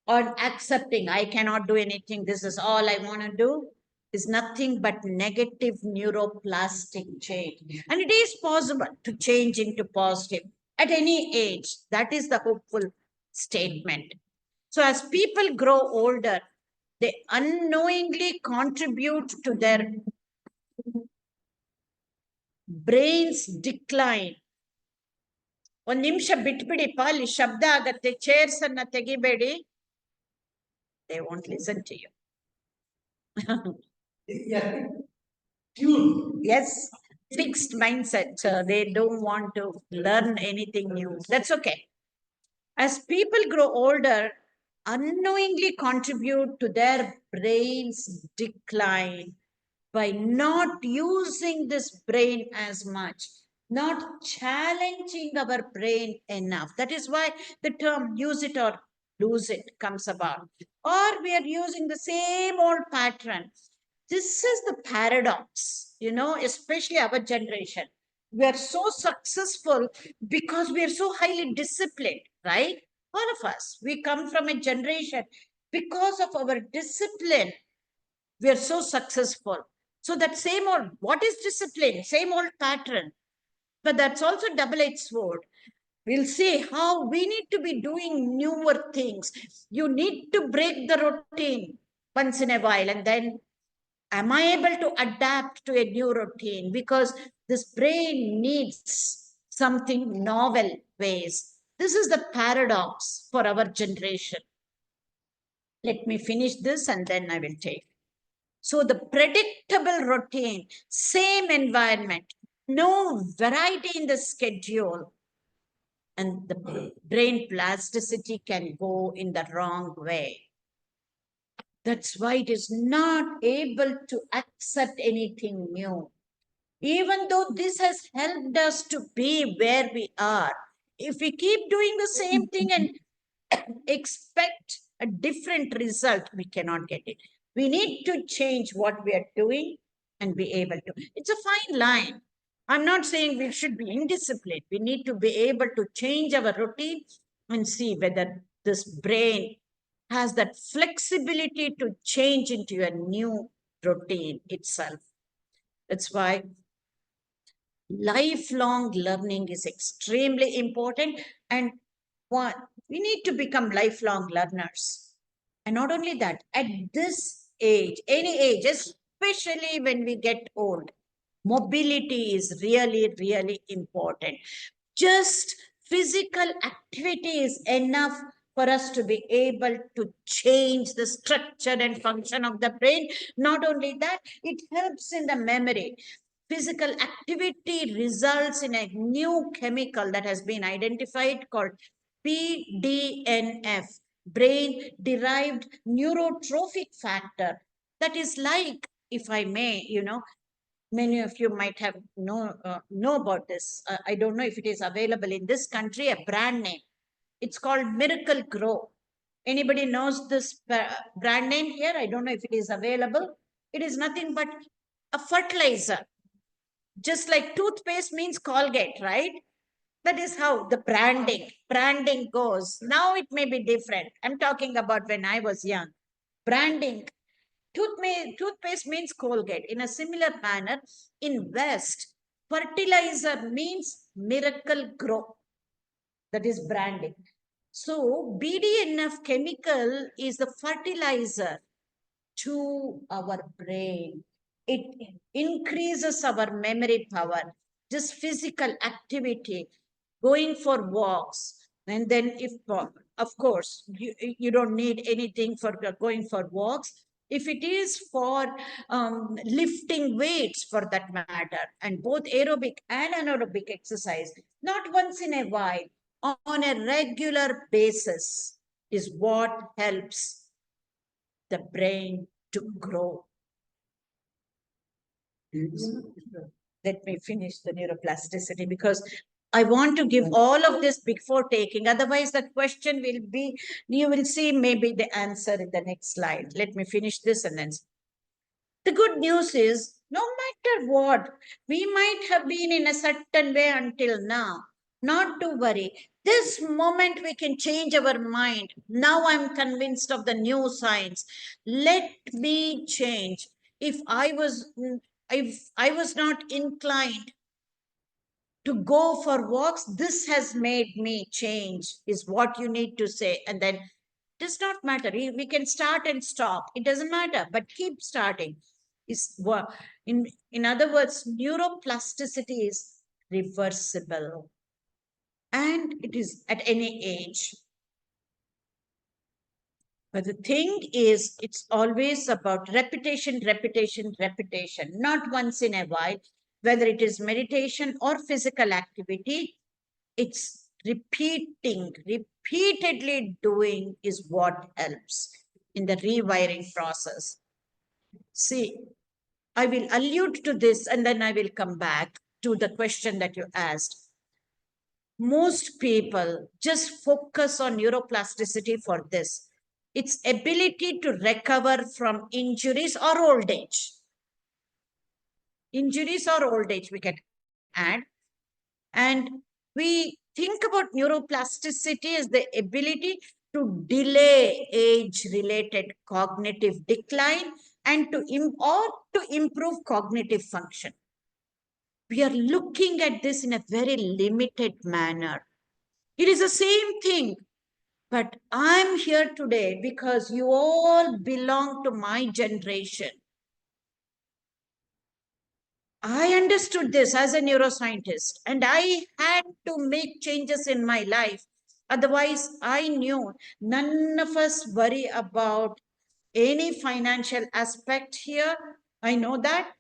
S1: on accepting, I cannot do anything, this is all I want to do, is nothing but negative neuroplastic change. And it is possible to change into positive at any age. That is the hopeful statement. So as people grow older, they unknowingly contribute to their brain's decline. ಒಂದು ನಿಮಿಷ ಬಿಟ್ಬಿಡಿಪ್ಪ, ಅಲ್ಲಿ ಶಬ್ದ ಆಗತ್ತೆ, chairs ಅನ್ನ ತೆಗಿಬೇಡಿ. They won't listen to you. Yes, fixed mindset. They don't want to learn anything new. That's okay. As people grow older, unknowingly contribute to their brain's decline. by not using this brain as much, not challenging our brain enough. That is why the term use it or lose it comes about. Or we are using the same old pattern. This is the paradox, especially our generation. We are so successful because we are so highly disciplined, right? All of us, we come from a generation because of our discipline, we are so successful. So that same old, what is discipline? Same old pattern. But that's also double-edged sword. We'll see how we need to be doing newer things. You need to break the routine once in a while, and then am I able to adapt to a new routine? Because this brain needs something novel ways. This is the paradox for our generation. Let me finish this and then I will take. So the predictable routine, same environment, no variety in the schedule, and the brain plasticity can go in the wrong way. That's why it is not able to accept anything new. Even though this has helped us to be where we are, if we keep doing the same thing and expect a different result, we cannot get it. We need to change what we are doing and be able to. It's a fine line. I'm not saying we should be indisciplined. We need to be able to change our routine and see whether this brain has that flexibility to change into a new routine itself. That's why lifelong learning is extremely important. And one, we need to become lifelong learners. And not only that, at this age, any age, especially when we get old, mobility is really, really important. Just physical activity is enough for us to be able to change the structure and function of the brain. Not only that, it helps in the memory. Physical activity results in a new chemical that has been identified called BDNF, brain derived neurotrophic factor. That is like, if I may, many of you might have know about this. I don't know if it is available in this country, a brand name. It's called Miracle Grow. Anybody knows this brand name here? I don't know if it is available. It is nothing but a fertilizer. Just like toothpaste means Colgate, right? That is how the branding goes. Now it may be different. I'm talking about when I was young. Branding. Toothpaste means Colgate. In a similar manner, in West, fertilizer means Miracle Grow. That is branding. So BDNF chemical is the fertilizer to our brain. It increases our memory power, just physical activity, going for walks. And then if, of course, you don't need anything for going for walks. If it is for lifting weights for that matter, and both aerobic and anaerobic exercise, not once in a while, on a regular basis is what helps the brain to grow. Let me finish the neuroplasticity because I want to give all of this before taking. Otherwise, the question will be, you will see maybe the answer in the next slide. Let me finish this and then. The good news is, no matter what, we might have been in a certain way until now. Not to worry. This moment we can change our mind. Now I'm convinced of the new science. Let me change. If I was not inclined to go for walks, this has made me change, is what you need to say. And then it does not matter. We can start and stop. It doesn't matter, but keep starting. In other words, neuroplasticity is reversible and it is at any age. But the thing is, it's always about repetition, repetition, repetition, not once in a while, whether it is meditation or physical activity, it's repeatedly doing is what helps in the rewiring process. See, I will allude to this and then I will come back to the question that you asked. Most people just focus on neuroplasticity for this. Its ability to recover from injuries or old age. Injuries or old age, we can add. And we think about neuroplasticity as the ability to delay age-related cognitive decline and to improve cognitive function. We are looking at this in a very limited manner. It is the same thing, but I'm here today because you all belong to my generation. I understood this as a neuroscientist and I had to make changes in my life. Otherwise, I knew none of us worry about any financial aspect here. I know that.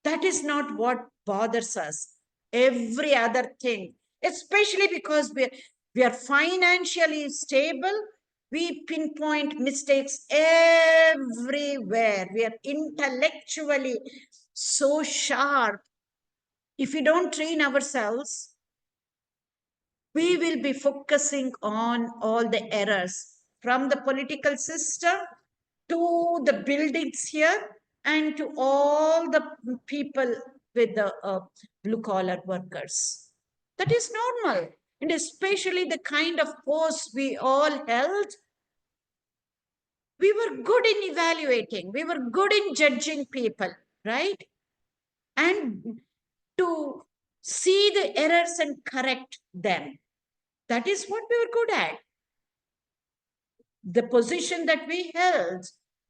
S1: That is not what bothers us. Every other thing, especially because we are financially stable, we pinpoint mistakes everywhere. We are intellectually so sharp. If we don't train ourselves, we will be focusing on all the errors from the political system to the buildings here and to all the people with the blue collar workers. That is normal. And especially the kind of posts we all held, we were good in evaluating, we were good in judging people, right? And to see the errors and correct them. That is what we were good at. The position that we held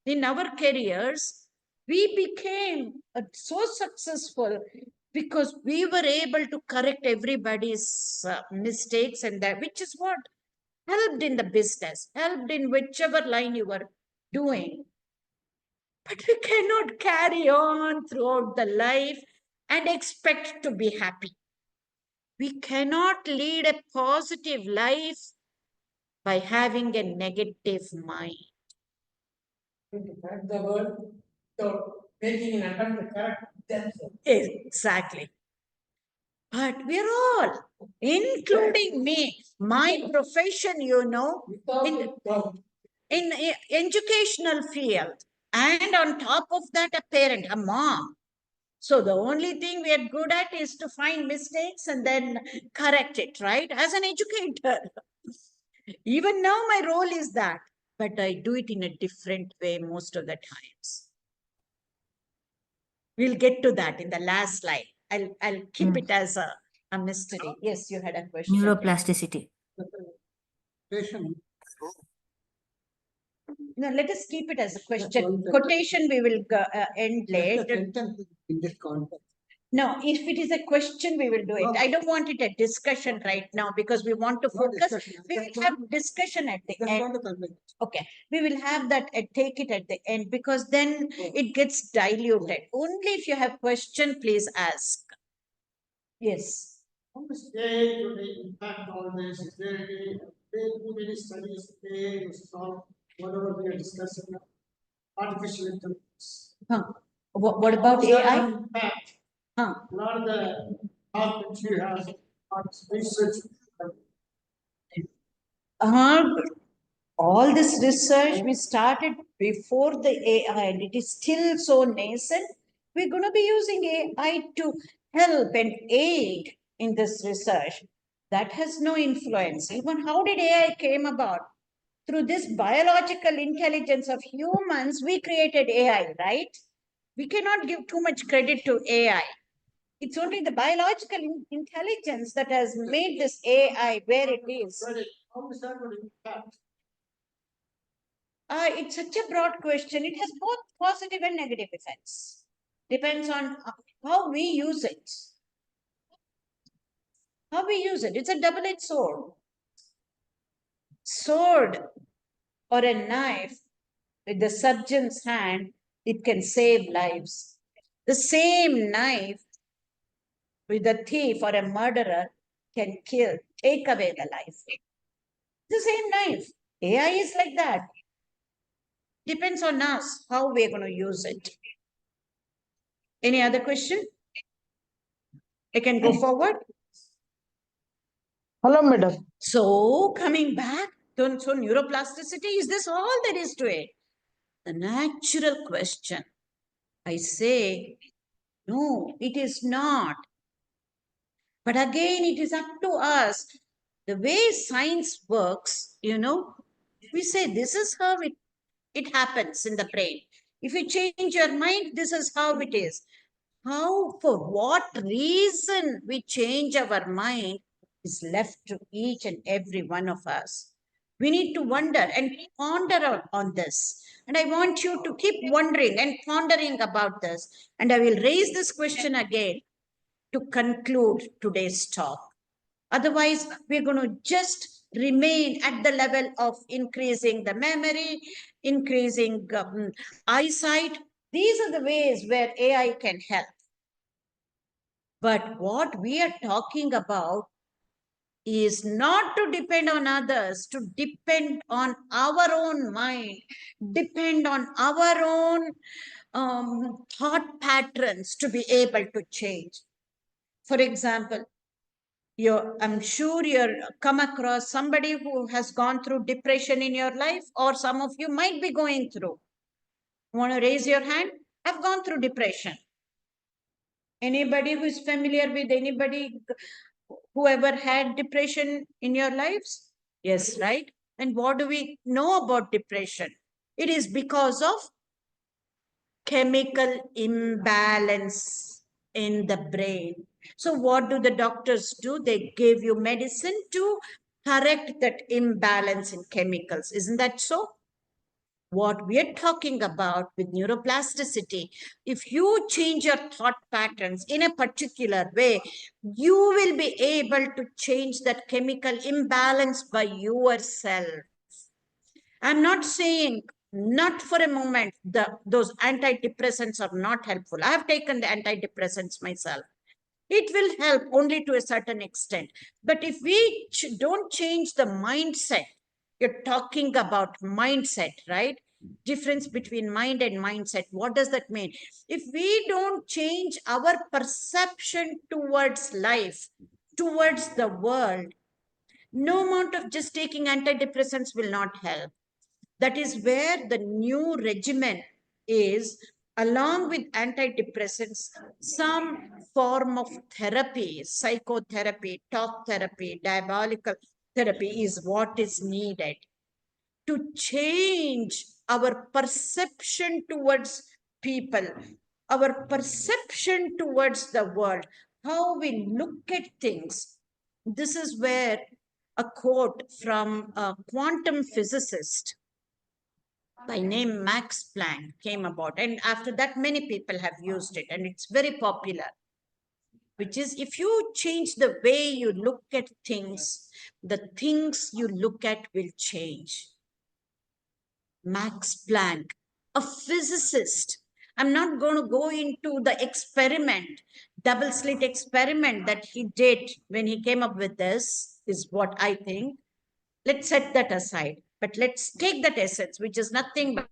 S1: in our careers, we became so successful because we were able to correct everybody's mistakes, and that, which is what helped in the business, helped in whichever line you were doing. But we cannot carry on throughout the life and expect to be happy. We cannot lead a positive life by having a negative mind.
S2: To correct the world, so making an attempt to correct themselves.
S1: Exactly. But we're all, including me, my profession, you know, in educational field, and on top of that, a parent, a mom. So the only thing we are good at is to find mistakes and then correct it, right? As an educator. Even now, my role is that, but I do it in a different way most of the times. We'll get to that in the last slide. I'll keep it as a mystery. Yes, you had a question.
S7: Neuroplasticity.
S4: Patient,
S1: No, let us keep it as a question. Quotation we will end
S4: just a
S1: later.
S4: sentence in this context.
S1: No, if it is a question, we will do it. I don't want it a discussion right now because we want to
S4: No
S1: focus.
S4: discussion.
S1: We will have discussion at the
S4: Just
S1: end.
S4: want to convey.
S1: Okay, we will have that, take it at the end because then it gets diluted. Only if you have question, please ask. Yes.
S8: On the scale to the impact on this, is there too many studies today to solve whatever we are discussing? Artificial intelligence.
S1: Huh. What about AI?
S8: Impact.
S1: Huh.
S8: A lot of the talk that you have on research.
S1: All this research we started before the AI and it is still so nascent. We're going to be using AI to help and aid in this research. That has no influence. Even how did AI came about? Through this biological intelligence of humans, we created AI, right? We cannot give too much credit to AI. It's only the biological intelligence that has made this AI where it is.
S8: How is that going to impact?
S1: It's such a broad question. It has both positive and negative effects. Depends on how we use it. How we use it. It's a double-edged sword. Sword or a knife with the surgeon's hand, it can save lives. The same knife with a thief or a murderer can kill, take away the life. The same knife. AI is like that. Depends on us how we're going to use it. Any other question? I can go forward.
S7: Hello, madam.
S1: So coming back, so neuroplasticity, is this all there is to it? The natural question, I say, no, it is not. But again, it is up to us. The way science works, we say this is how it happens in the brain. If you change your mind, this is how it is. How, for what reason we change our mind is left to each and every one of us. We need to wonder and ponder on this. And I want you to keep wondering and pondering about this. And I will raise this question again to conclude today's talk. Otherwise, we're going to just remain at the level of increasing the memory, increasing eyesight. These are the ways where AI can help. But what we are talking about is not to depend on others, to depend on our own mind, depend on our own thought patterns to be able to change. For example, I'm sure you're come across somebody who has gone through depression in your life, or some of you might be going through. Want to raise your hand? I've gone through depression. Anybody who is familiar with anybody who ever had depression in your lives? Yes, right? And what do we know about depression? It is because of chemical imbalance in the brain. So what do the doctors do? They give you medicine to correct that imbalance in chemicals. Isn't that so? What we are talking about with neuroplasticity, if you change your thought patterns in a particular way, you will be able to change that chemical imbalance by yourself. I'm not saying, not for a moment, those antidepressants are not helpful. I have taken the antidepressants myself. It will help only to a certain extent. But if we don't change the mindset, you're talking about mindset, right? Difference between mind and mindset. What does that mean? If we don't change our perception towards life, towards the world, no amount of just taking antidepressants will not help. That is where the new regimen is, along with antidepressants, some form of therapy, psychotherapy, talk therapy, diabolical therapy is what is needed to change our perception towards people, our perception towards the world, how we look at things. This is where a quote from a quantum physicist by name Max Planck came about. And after that, many people have used it, and it's very popular. Which is, if you change the way you look at things, the things you look at will change. Max Planck, a physicist. I'm not going to go into the experiment, double slit experiment that he did when he came up with this, is what I think. Let's set that aside. But let's take that essence, which is nothing but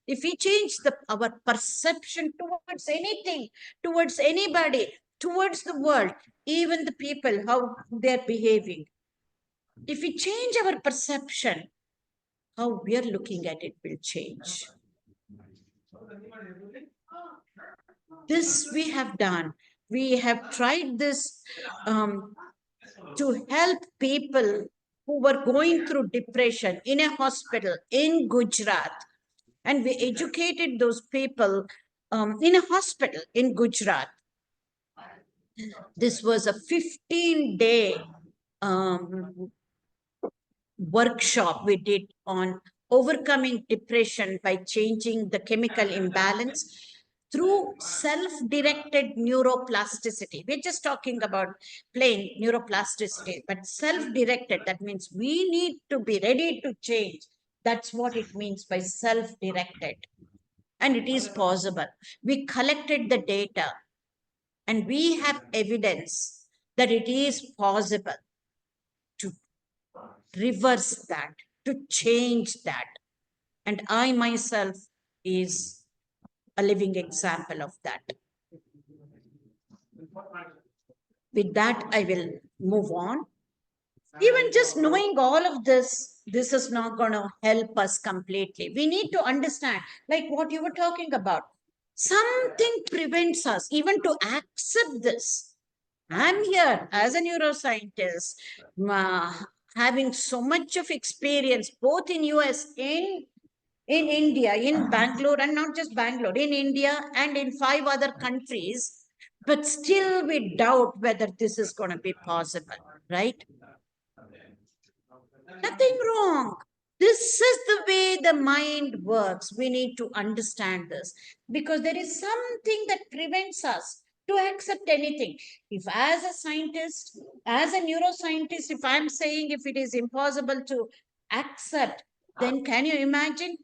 S1: if we change our perception towards anything, towards anybody, towards the world, even the people, how they're behaving. If we change our perception, how we're looking at it will change. This we have done. We have tried this to help people who were going through depression in a hospital in Gujarat. And we educated those people in a hospital in Gujarat. This was a 15-day workshop we did on overcoming depression by changing the chemical imbalance through self-directed neuroplasticity. We're just talking about plain neuroplasticity, but self-directed, that means we need to be ready to change. That's what it means by self-directed. And it is possible. We collected the data and we have evidence that it is possible to reverse that, to change that. And I myself is a living example of that. With that, I will move on. Even just knowing all of this, this is not going to help us completely. We need to understand, like what you were talking about. Something prevents us even to accept this. I'm here as a neuroscientist, uh, having so much of experience both in US, in India, in Bangalore, and not just Bangalore, in India and in 5 other countries. But still, we doubt whether this is going to be possible, right? Nothing wrong. This is the way the mind works. We need to understand this because there is something that prevents us to accept anything. If, as a scientist, as a neuroscientist, if I'm saying if it is impossible to accept, then can you imagine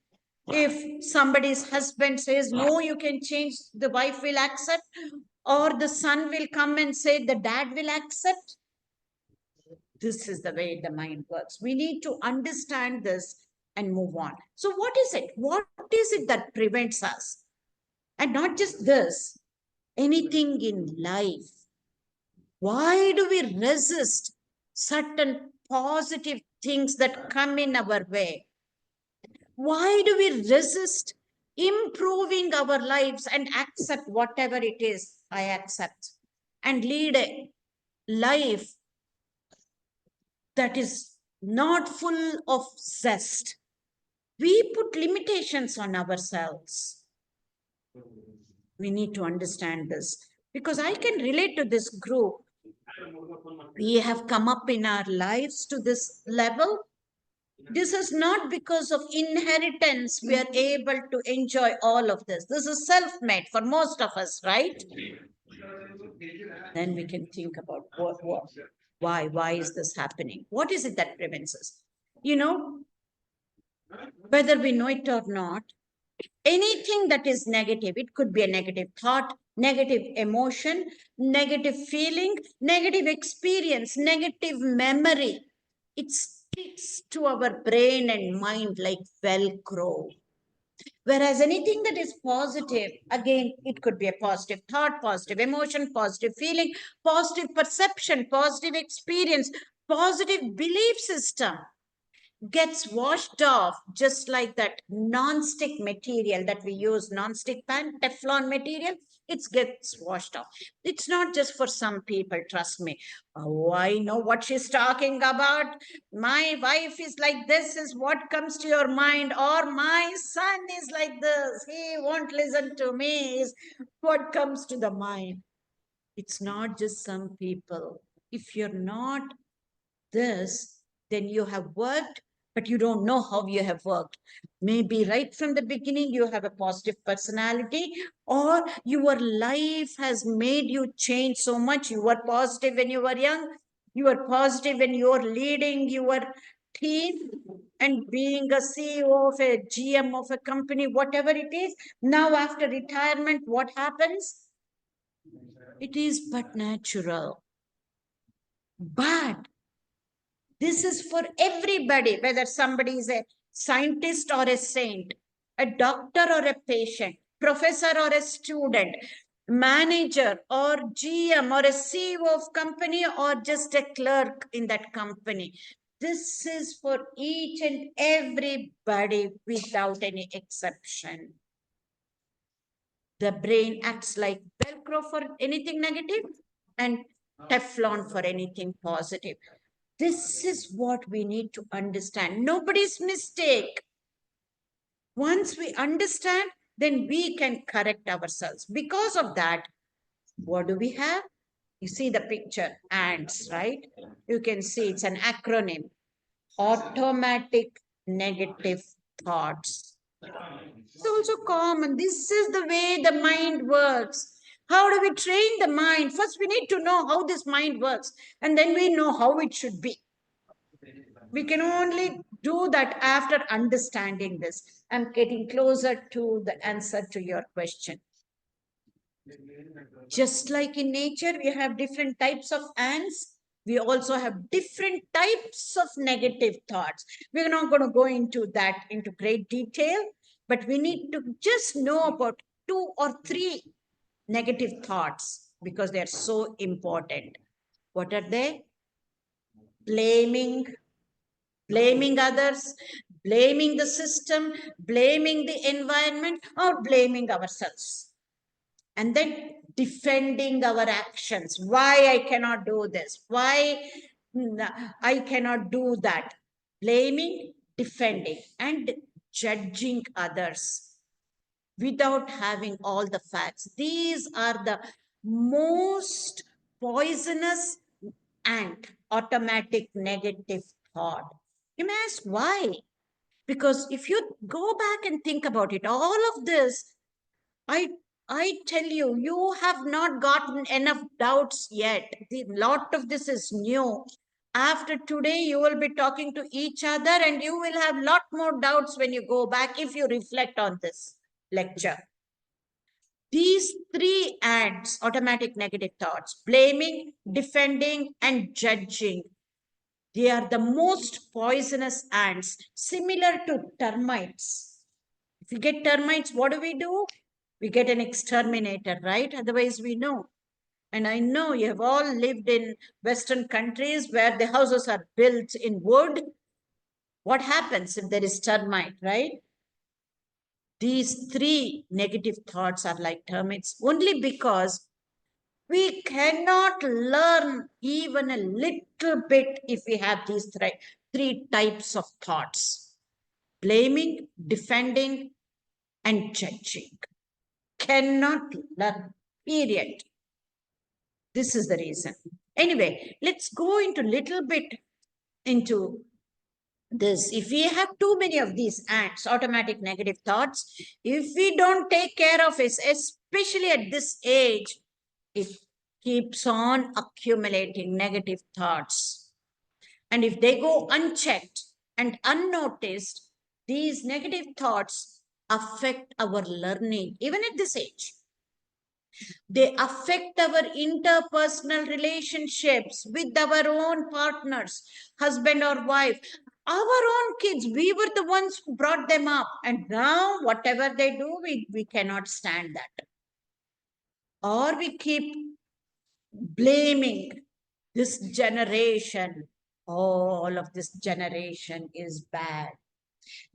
S1: if somebody's husband says, no, you can change, the wife will accept, or the son will come and say, the dad will accept? This is the way the mind works. We need to understand this and move on. So, what is it? What is it that prevents us? And not just this, anything in life. Why do we resist certain positive things that come in our way? Why do we resist improving our lives and accept whatever it is I accept and lead a life that is not full of zest? We put limitations on ourselves. We need to understand this because I can relate to this group. We have come up in our lives to this level. This is not because of inheritance we are able to enjoy all of this. This is self-made for most of us, right? Then we can think about why is this happening? What is it that prevents us? You know, whether we know it or not, anything that is negative, it could be a negative thought, negative emotion, negative feeling, negative experience, negative memory. It sticks to our brain and mind like Velcro. Whereas anything that is positive, again, it could be a positive thought, positive emotion, positive feeling, positive perception, positive experience, positive belief system, gets washed off just like that non-stick material that we use, non-stick pan, Teflon material, it gets washed off. It's not just for some people, trust me. Oh, I know what she's talking about. My wife is like this, is what comes to your mind, or my son is like this, he won't listen to me, is what comes to the mind. It's not just some people. If you're not this, then you have worked, but you don't know how you have worked. Maybe right from the beginning, you have a positive personality, or your life has made you change so much. You were positive when you were young, you were positive when you were leading your team and being a CEO of a GM of a company, whatever it is. Now, after retirement, what happens? It is but natural. But this is for everybody, whether somebody is a scientist or a saint, a doctor or a patient, professor or a student, manager or GM or a CEO of company or just a clerk in that company. This is for each and everybody without any exception. The brain acts like Velcro for anything negative and Teflon for anything positive. This is what we need to understand. Nobody's mistake. Once we understand, then we can correct ourselves. Because of that, what do we have? You see the picture, ANTS, right? You can see it's an acronym. Automatic negative thoughts. It's also common. This is the way the mind works. How do we train the mind? First, we need to know how this mind works, and then we know how it should be. We can only do that after understanding this. I'm getting closer to the answer to your question. Just like in nature, we have different types of ants. We also have different types of negative thoughts. We're not going to go into that into great detail, but we need to just know about 2 or 3 negative thoughts. because they are so important. What are they? Blaming others, blaming the system, blaming the environment, or blaming ourselves. And then defending our actions. Why I cannot do this? Why I cannot do that? Blaming, defending, and judging others without having all the facts. These are the most poisonous and automatic negative thought. You may ask why? Because if you go back and think about it, all of this, I I tell you, you have not gotten enough doubts yet. The lot of this is new. After today, you will be talking to each other and you will have lot more doubts when you go back if you reflect on this lecture. These three ants, automatic negative thoughts, blaming, defending, and judging, they are the most poisonous ants, similar to termites. If you get termites, what do? We get an exterminator, right? Otherwise, we know. And I know you have all lived in Western countries where the houses are built in wood. What happens if there is termite, right? These three negative thoughts are like termites only because we cannot learn even a little bit if we have these three types of thoughts: blaming, defending, and judging. Cannot learn, period. This is the reason. Anyway, let's go into little bit into this. If we have too many of these ants, automatic negative thoughts, if we don't take care of it, especially at this age, it keeps on accumulating negative thoughts. And if they go unchecked and unnoticed, these negative thoughts affect our learning, even at this age. They affect our interpersonal relationships with our own partners, husband or wife, our own kids. We were the ones who brought them up. And now, whatever they do, we cannot stand that. Or we keep blaming this generation. All of this generation is bad.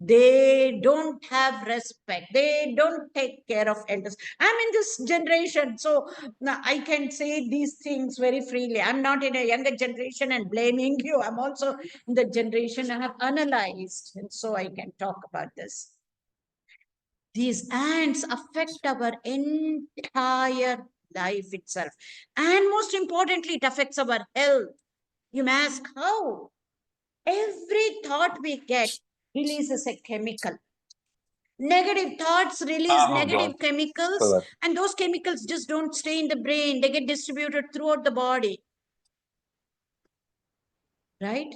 S1: They don't have respect. They don't take care of elders. I'm in this generation, so now I can say these things very freely. I'm not in a younger generation and blaming you. I'm also in the generation I have analyzed, and so I can talk about this. These ants affect our entire life itself. And most importantly, it affects our health. You may ask, how? Every thought we get releases a chemical. Negative thoughts release negative chemicals, and those chemicals just don't stay in the brain. They get distributed throughout the body. Right?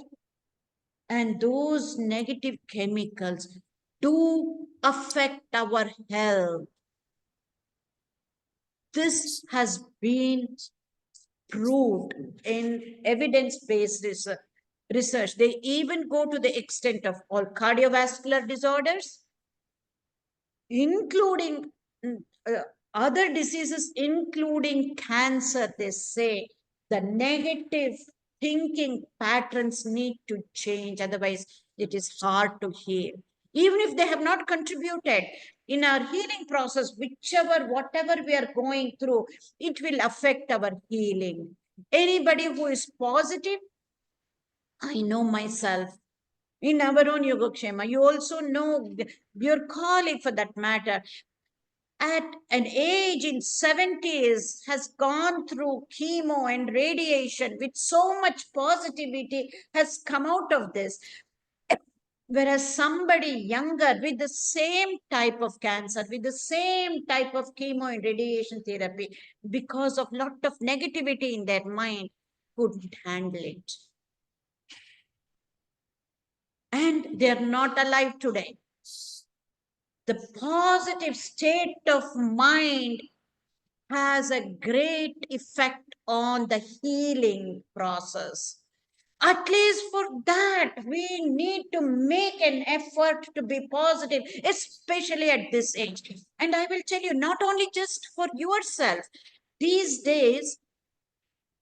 S1: And those negative chemicals do affect our health. This has been proved in evidence-based research. They even go to the extent of all cardiovascular disorders, including other diseases, including cancer. They say the negative thinking patterns need to change. Otherwise, it is hard to heal. Even if they have not contributed in our healing process, whatever we are going through, it will affect our healing. Anybody who is positive, I know myself, in our own Yogakshema, you also know your colleague for that matter, at an age in 70s has gone through chemo and radiation with so much positivity has come out of this. Whereas somebody younger with the same type of cancer, with the same type of chemo and radiation therapy, because of lot of negativity in their mind, couldn't handle it. And they're not alive today. The positive state of mind has a great effect on the healing process. At least for that, we need to make an effort to be positive, especially at this age. And I will tell you, not only just for yourself, These days,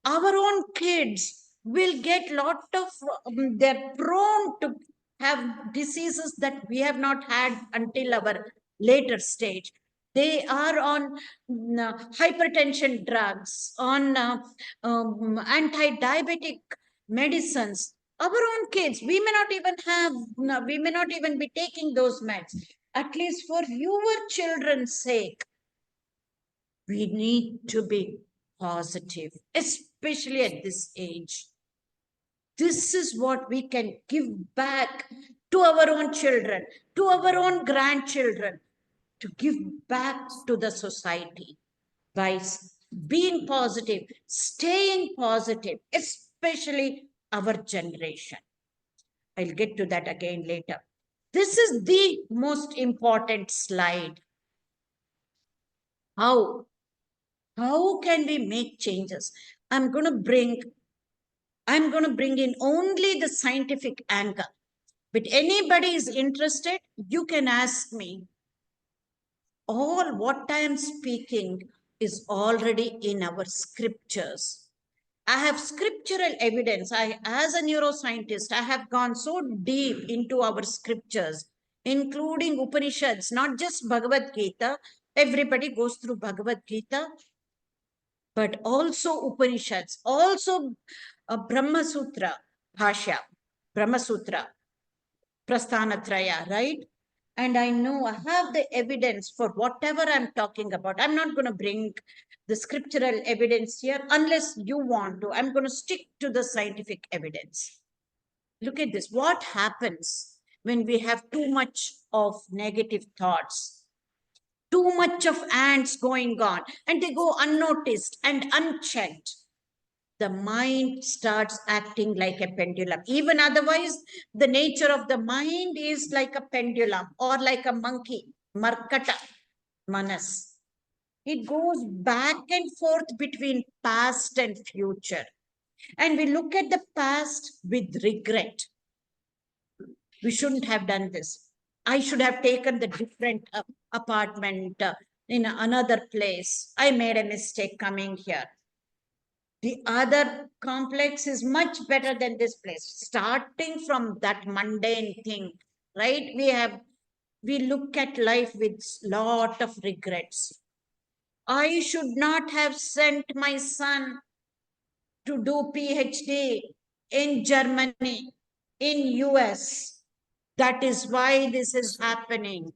S1: our own kids will get lot of, they're prone to have diseases that we have not had until our later stage. They are on hypertension drugs, on anti-diabetic medicines. Our own kids, we may not even have, no, we may not even be taking those meds. At least for your children's sake, we need to be positive, especially at this age. This is what we can give back to our own children, to our own grandchildren, to give back to the society by being positive, staying positive, especially our generation. I'll get to that again later. This is the most important slide. How can we make changes? I'm going to bring in only the scientific angle. But anybody is interested, you can ask me. All what I am speaking is already in our scriptures. I have scriptural evidence. As a neuroscientist, I have gone so deep into our scriptures, including Upanishads, not just Bhagavad Gita. Everybody goes through Bhagavad Gita, but also Upanishads, also Brahma Sutra, Bhashya, Brahma Sutra, Prasthanatraya, right? And I know I have the evidence for whatever I'm talking about. I'm not going to bring the scriptural evidence here unless you want to. I'm going to stick to the scientific evidence. Look at this. What happens when we have too much of negative thoughts? Too much of ants going on, and they go unnoticed and unchecked. The mind starts acting like a pendulum. Even otherwise, the nature of the mind is like a pendulum or like a monkey, markata, manas. It goes back and forth between past and future. And we look at the past with regret. We shouldn't have done this. I should have taken the different apartment in another place. I made a mistake coming here. The other complex is much better than this place. Starting from that mundane thing, right? We look at life with lot of regrets. I should not have sent my son to do PhD in Germany, in US. That is why this is happening.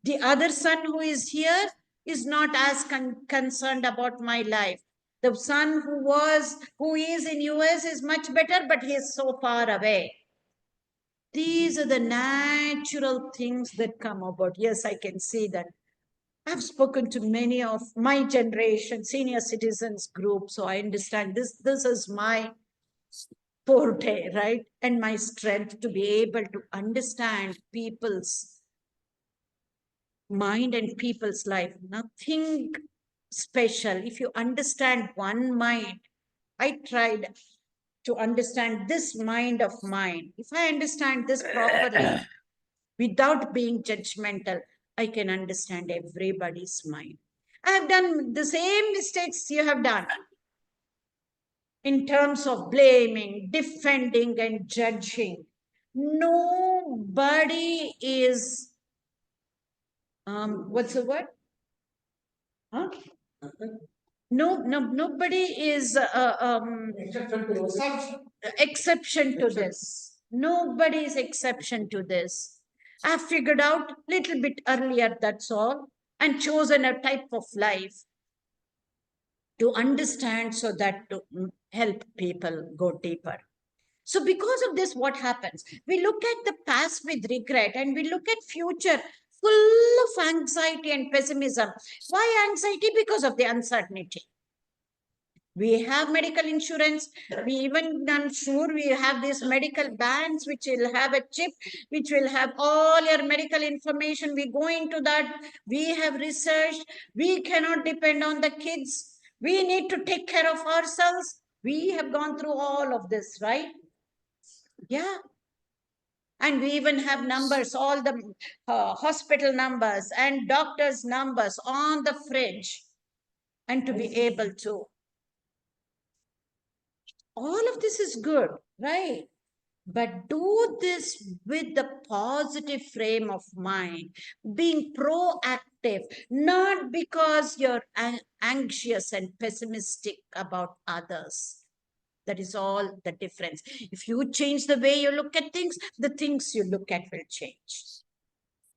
S1: The other son who is here is not as concerned about my life. The son who is in US is much better, but he is so far away. These are the natural things that come about. Yes, I can see that. I've spoken to many of my generation, senior citizens group, so I understand this. This is my forte, right? And my strength to be able to understand people's mind and people's life. Nothing special. If you understand one mind, I tried to understand this mind of mine. If I understand this properly, without being judgmental, I can understand everybody's mind. I have done the same mistakes you have done in terms of blaming, defending, and judging. Nobody is, what's the word? Huh? Nobody is exception to this. Nobody is exception to this. I figured out a little bit earlier, that's all, and chosen a type of life to understand so that to help people go deeper. So because of this, what happens? We look at the past with regret and we look at future full of anxiety and pessimism. Why anxiety? Because of the uncertainty. We have medical insurance. We even, I'm sure we have these medical bands which will have a chip, which will have all your medical information. We go into that. We have researched. We cannot depend on the kids. We need to take care of ourselves. We have gone through all of this, right? Yeah. And we even have numbers, all the hospital numbers and doctors' numbers on the fridge. and to be able to. All of this is good, right? But do this with the positive frame of mind, being proactive, not because you're anxious and pessimistic about others. That is all the difference. If you change the way you look at things, the things you look at will change.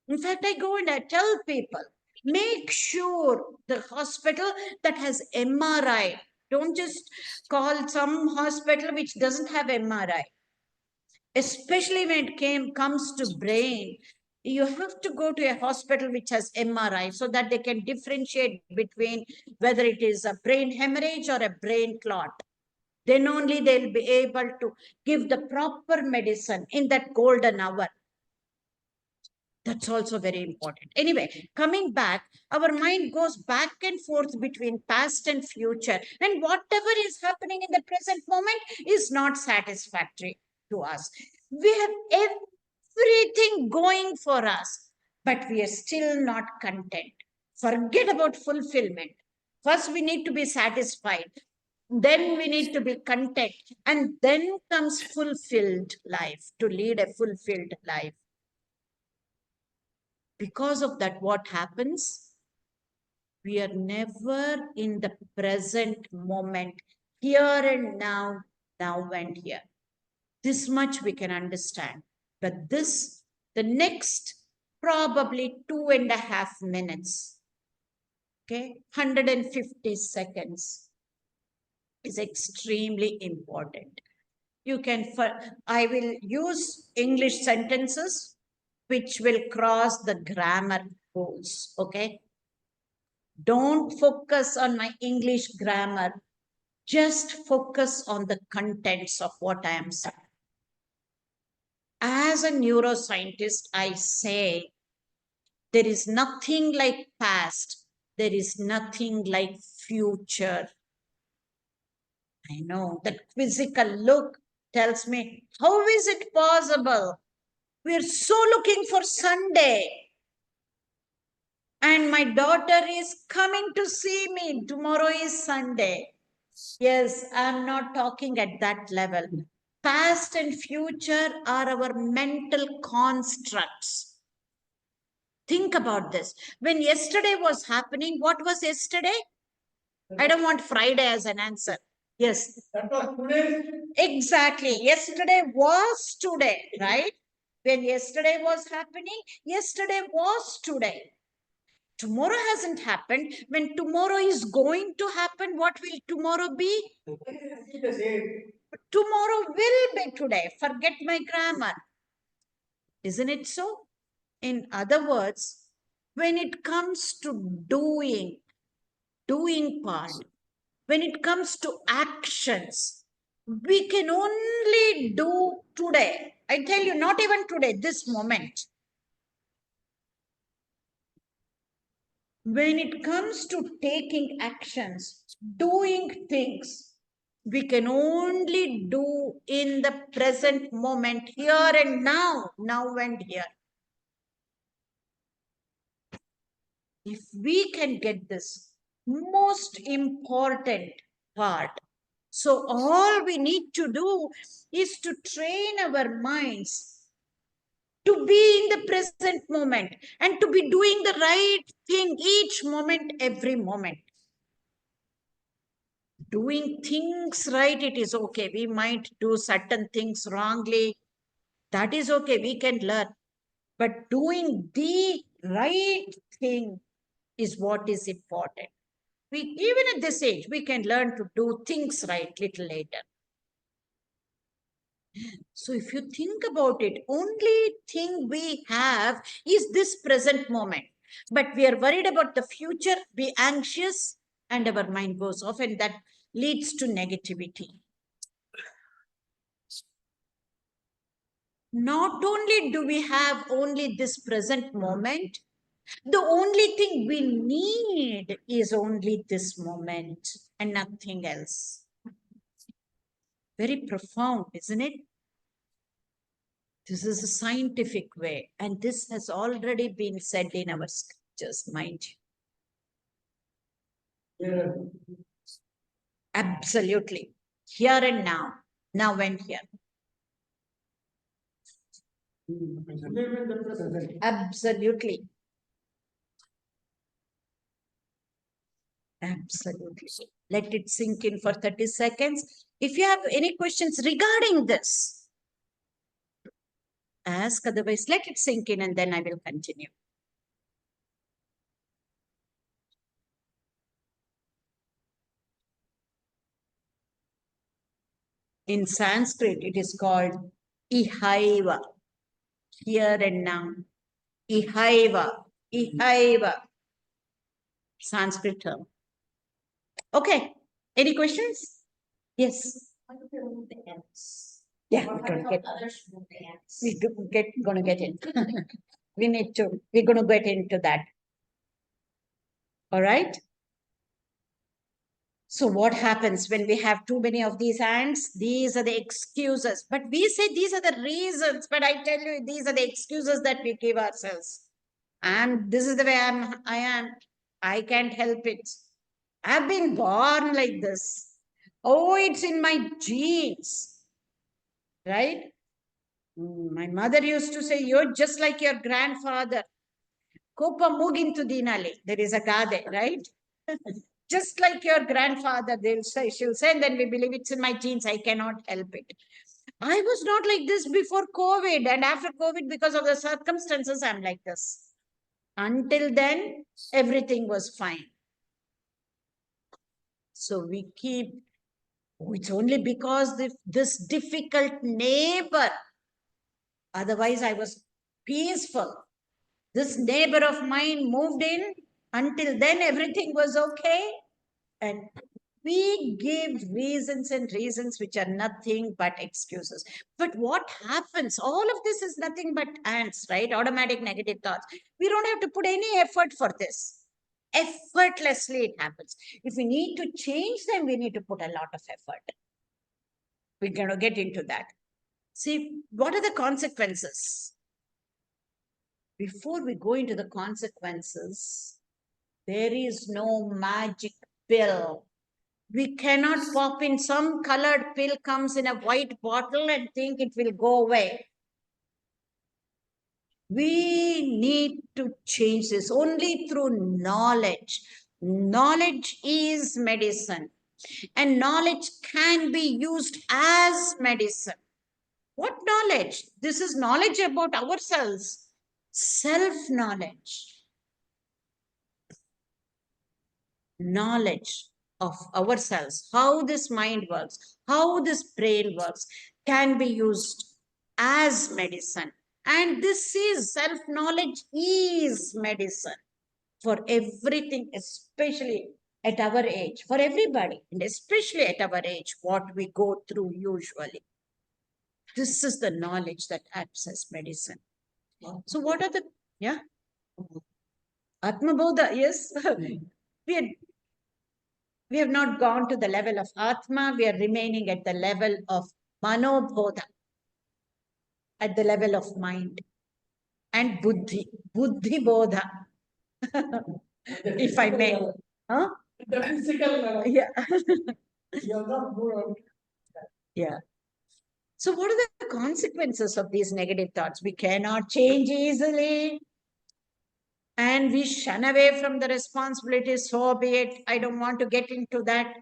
S1: In fact, I go and I tell people, make sure the hospital that has MRI, don't just call some hospital which doesn't have MRI. Especially when it comes to brain, you have to go to a hospital which has MRI so that they can differentiate between whether it is a brain hemorrhage or a brain clot. Then only they'll be able to give the proper medicine in that golden hour. That's also very important. Anyway, coming back, our mind goes back and forth between past and future. And whatever is happening in the present moment is not satisfactory to us. We have everything going for us, but we are still not content. Forget about fulfillment. First, we need to be satisfied. Then we need to be content. And then comes fulfilled life, to lead a fulfilled life. Because of that, what happens? We are never in the present moment, here and now, now and here. This much we can understand. But this, the next probably 2.5 minutes, okay, 150 seconds is extremely important. You can, I will use English sentences which will cross the grammar rules, okay? Don't focus on my English grammar. Just focus on the contents of what I am saying. As a neuroscientist, I say there is nothing like past. There is nothing like future. I know that quizzical look tells me, how is it possible? We're so looking for Sunday. And my daughter is coming to see me. Tomorrow is Sunday. Yes, I'm not talking at that level. Past and future are our mental constructs. Think about this. When yesterday was happening, what was yesterday? I don't want Friday as an answer. Yes.
S2: That was today.
S1: Exactly. Yesterday was today, right? When yesterday was happening, yesterday was today. Tomorrow hasn't happened. When tomorrow is going to happen, what will tomorrow be?
S2: The same.
S1: Tomorrow will be today. Forget my grammar. Isn't it so? In other words, when it comes to doing part, when it comes to actions, we can only do today. I tell you, not even today, this moment. When it comes to taking actions, doing things, we can only do in the present moment, here and now, now and here. If we can get this most important part, so all we need to do is to train our minds to be in the present moment and to be doing the right thing each moment, every moment. Doing things right, it is okay. We might do certain things wrongly. That is okay. We can learn. But doing the right thing is what is important. Even at this age, we can learn to do things right little later. So if you think about it, only thing we have is this present moment. But we are worried about the future, be anxious, and our mind goes off, and that leads to negativity. Not only do we have only this present moment, the only thing we need is only this moment and nothing else. Very profound, isn't it? This is a scientific way, and this has already been said in our scriptures, mind you.
S2: Here.
S1: Absolutely. Here and now. Now and here.
S8: Live in the present.
S1: Absolutely. Absolutely. Let it sink in for 30 seconds. If you have any questions regarding this, ask. Otherwise, let it sink in and then I will continue. In Sanskrit, it is called ihaiva. Here and now. Ihaiva. Ihaiva. Sanskrit term. Okay. Any questions? Yes. Yeah, we're gonna get in. We're gonna get into that. All right. So what happens when we have too many of these ants? These are the excuses. But we say these are the reasons. But I tell you, these are the excuses that we give ourselves. And this is the way I am. I can't help it. I've been born like this. Oh, it's in my genes. Right? My mother used to say, you're just like your grandfather. Kopa mugintu dinali. There is a gade, right? Just like your grandfather, she'll say, and then we believe it's in my genes. I cannot help it. I was not like this before COVID. And after COVID, because of the circumstances, I'm like this. Until then, everything was fine. So we keep, it's only because this difficult neighbor. Otherwise, I was peaceful. This neighbor of mine moved in. Until then, everything was okay. And we give reasons and reasons which are nothing but excuses. But what happens? All of this is nothing but ants, right? Automatic negative thoughts. We don't have to put any effort for this. Effortlessly it happens. If we need to change them, we need to put a lot of effort. We're going to get into that. See, what are the consequences? Before we go into the consequences, there is no magic pill. We cannot pop in some colored pill comes in a white bottle and think it will go away. We need to change this only through knowledge. Knowledge is medicine, and knowledge can be used as medicine. What knowledge? This is knowledge about ourselves, self-knowledge. Knowledge of ourselves, how this mind works, how this brain works, can be used as medicine. And this is self-knowledge is medicine for everything, especially at our age, for everybody, and especially at our age, what we go through usually. This is the knowledge that acts as medicine. So what are the, yeah? Atma Bodha, yes. We have not gone to the level of Atma. We are remaining at the level of Manobodha, at the level of mind. And Buddhi, Buddhi Bodha, if I may. Huh?
S2: The physical level.
S1: Yeah.
S2: You are not moved.
S1: Yeah. So what are the consequences of these negative thoughts? We cannot change easily. And we shun away from the responsibility, so be it. I don't want to get into that.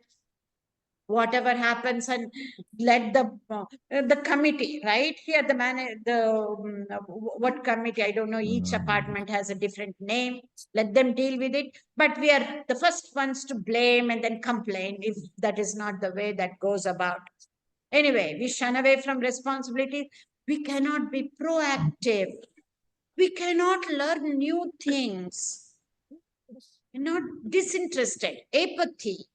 S1: Whatever happens, and let the committee, right here, what committee, I don't know, each apartment has a different name, let them deal with it. But we are the first ones to blame and then complain if that is not the way that goes about. Anyway, we shun away from responsibility. We cannot be proactive. We cannot learn new things. We're not disinterested. Apathy.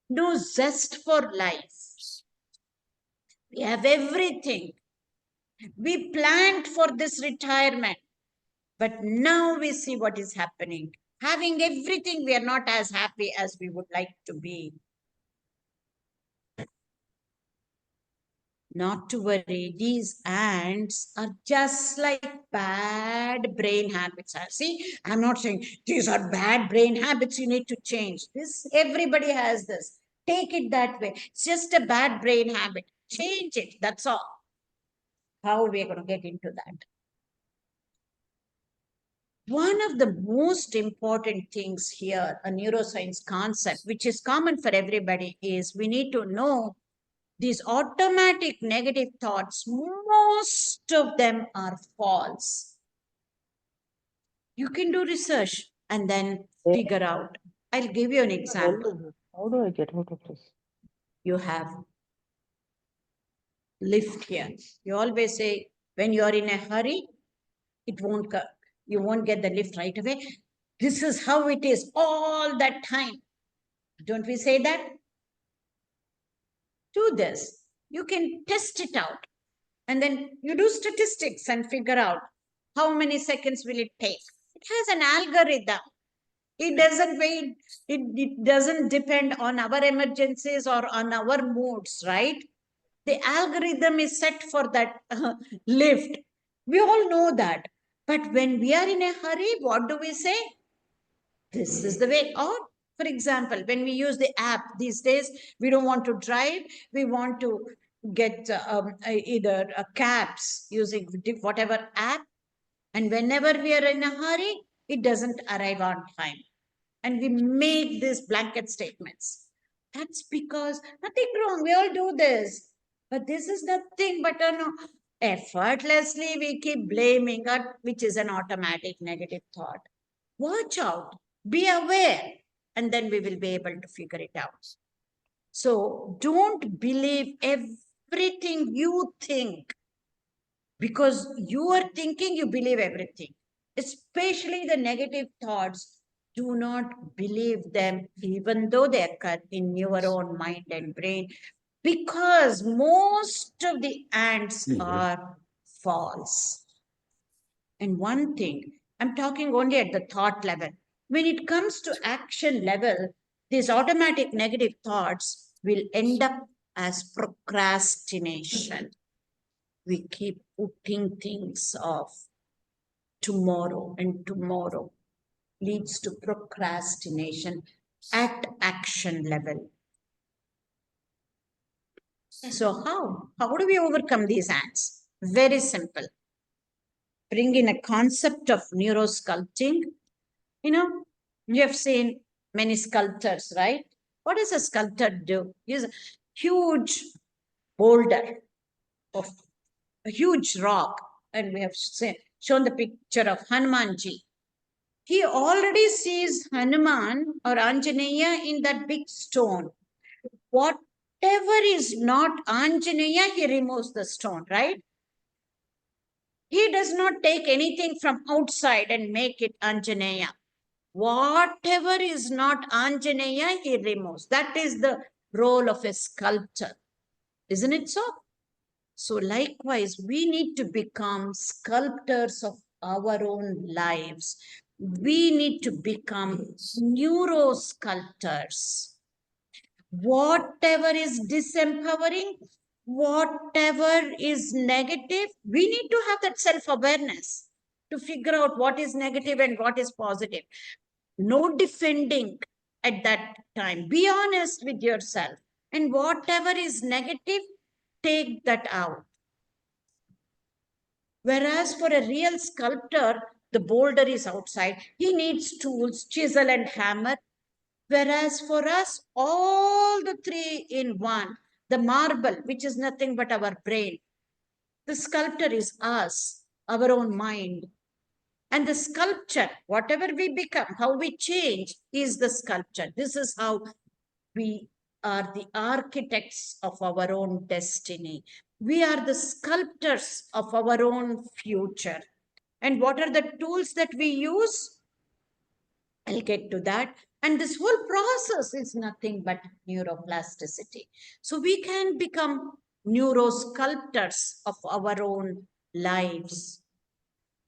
S1: No zest for life. We have everything. We planned for this retirement, but now we see what is happening. Having everything, we are not as happy as we would like to be. not to worry. These ants are just like bad brain habits. See, I'm not saying these are bad brain habits you need to change. This, everybody has this. Take it that way. It's just a bad brain habit. Change it. That's all. How we're going to get into that. One of the most important things here, a neuroscience concept, which is common for everybody, is we need to know these automatic negative thoughts, most of them are false. You can do research and then figure out. I'll give you an example.
S5: How do I get out of this?
S1: You have lift here. You always say, when you're in a hurry, it won't come. You won't get the lift right away. This is how it is all that time. Don't we say that? Do this. You can test it out. And then you do statistics and figure out how many seconds will it take. It has an algorithm. It doesn't wait. It doesn't depend on our emergencies or on our moods, right? The algorithm is set for that lift. We all know that. But when we are in a hurry, what do we say? This is the way. Or, for example, when we use the app these days, we don't want to drive. We want to get either cabs using whatever app. And whenever we are in a hurry, it doesn't arrive on time. And we make these blanket statements. That's because nothing wrong. We all do this. But this is nothing but effortlessly we keep blaming it, which is an automatic negative thought. Watch out. Be aware. And then we will be able to figure it out. So don't believe everything you think. Because you are thinking, you believe everything. Especially the negative thoughts. Do not believe them, even though they occur in your own mind and brain, because most of the ants are false. And one thing, I'm talking only at the thought level. When it comes to action level, these automatic negative thoughts will end up as procrastination. We keep putting things off. Tomorrow and tomorrow leads to procrastination at action level. So how do we overcome these ants? Very simple. Bring in a concept of neurosculpting. You have seen many sculptors, right? What does a sculptor do? Use a huge boulder of a huge rock, and we have shown the picture of Hanumanji. He already sees Hanuman or Anjaneya in that big stone. Whatever is not Anjaneya, he removes the stone, right? He does not take anything from outside and make it Anjaneya. Whatever is not Anjaneya, he removes. That is the role of a sculptor. Isn't it so? So likewise, we need to become sculptors of our own lives. We need to become neurosculptors. Whatever is disempowering, whatever is negative, we need to have that self-awareness to figure out what is negative and what is positive. No defending at that time. Be honest with yourself. And whatever is negative, take that out. Whereas for a real sculptor, the boulder is outside. He needs tools, chisel and hammer. Whereas for us, all the three in one, the marble, which is nothing but our brain. The sculptor is us, our own mind. And the sculpture, whatever we become, how we change, is the sculpture. This is how we are the architects of our own destiny. We are the sculptors of our own future. And what are the tools that we use? I'll get to that. And this whole process is nothing but neuroplasticity. So we can become neurosculptors of our own lives.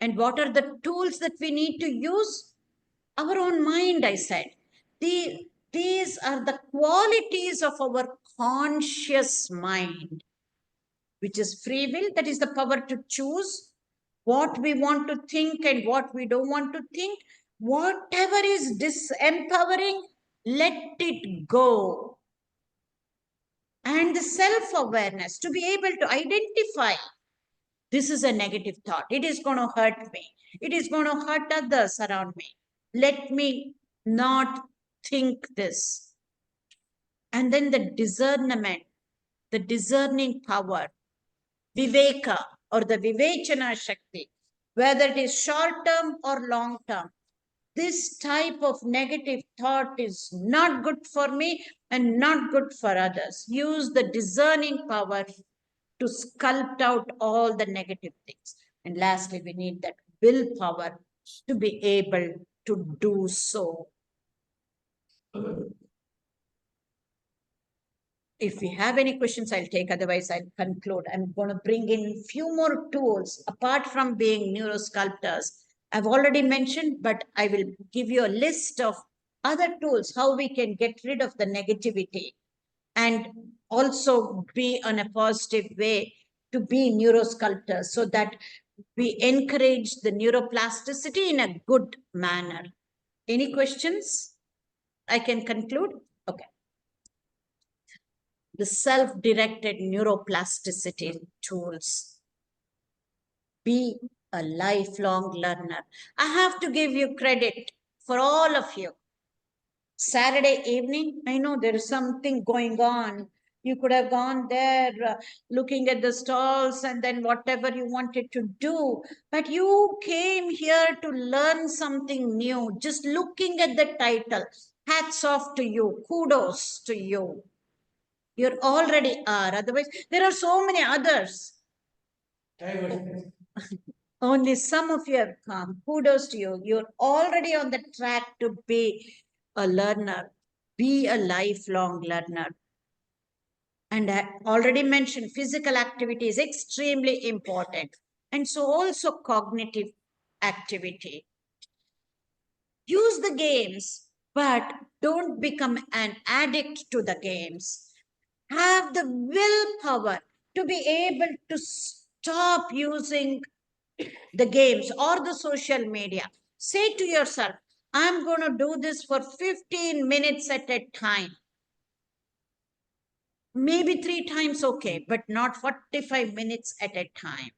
S1: And what are the tools that we need to use? Our own mind, I said. These are the qualities of our conscious mind. which is free will, that is the power to choose what we want to think and what we don't want to think. Whatever is disempowering, let it go. And the self-awareness to be able to identify, this is a negative thought. It is going to hurt me. It is going to hurt others around me. Let me not think this. And then the discernment, the discerning power, viveka or the vivechana shakti, whether it is short term or long term. This type of negative thought is not good for me and not good for others. Use the discerning power to sculpt out all the negative things. And lastly, we need that willpower to be able to do so. If we have any questions, I'll take. Otherwise, I'll conclude. I'm going to bring in few more tools apart from being neurosculptors. I've already mentioned, but I will give you a list of other tools, how we can get rid of the negativity and also be on a positive way to be neurosculptors, so that we encourage the neuroplasticity in a good manner. Any questions? I can conclude? Okay. The self-directed neuroplasticity tools. Be a lifelong learner. I have to give you credit for all of you. Saturday evening, I know there is something going on. You could have gone there looking at the stalls and then whatever you wanted to do. But you came here to learn something new. Just looking at the title, hats off to you. Kudos to you. You already are. Otherwise, there are so many others. Only some of you have come. Kudos to you. You're already on the track to be a learner. Be a lifelong learner. And I already mentioned physical activity is extremely important. And so also cognitive activity. Use the games, but don't become an addict to the games. Have the willpower to be able to stop using the games or the social media. Say to yourself, I'm going to do this for 15 minutes at a time. Maybe 3 times, okay, but not 45 minutes at a time.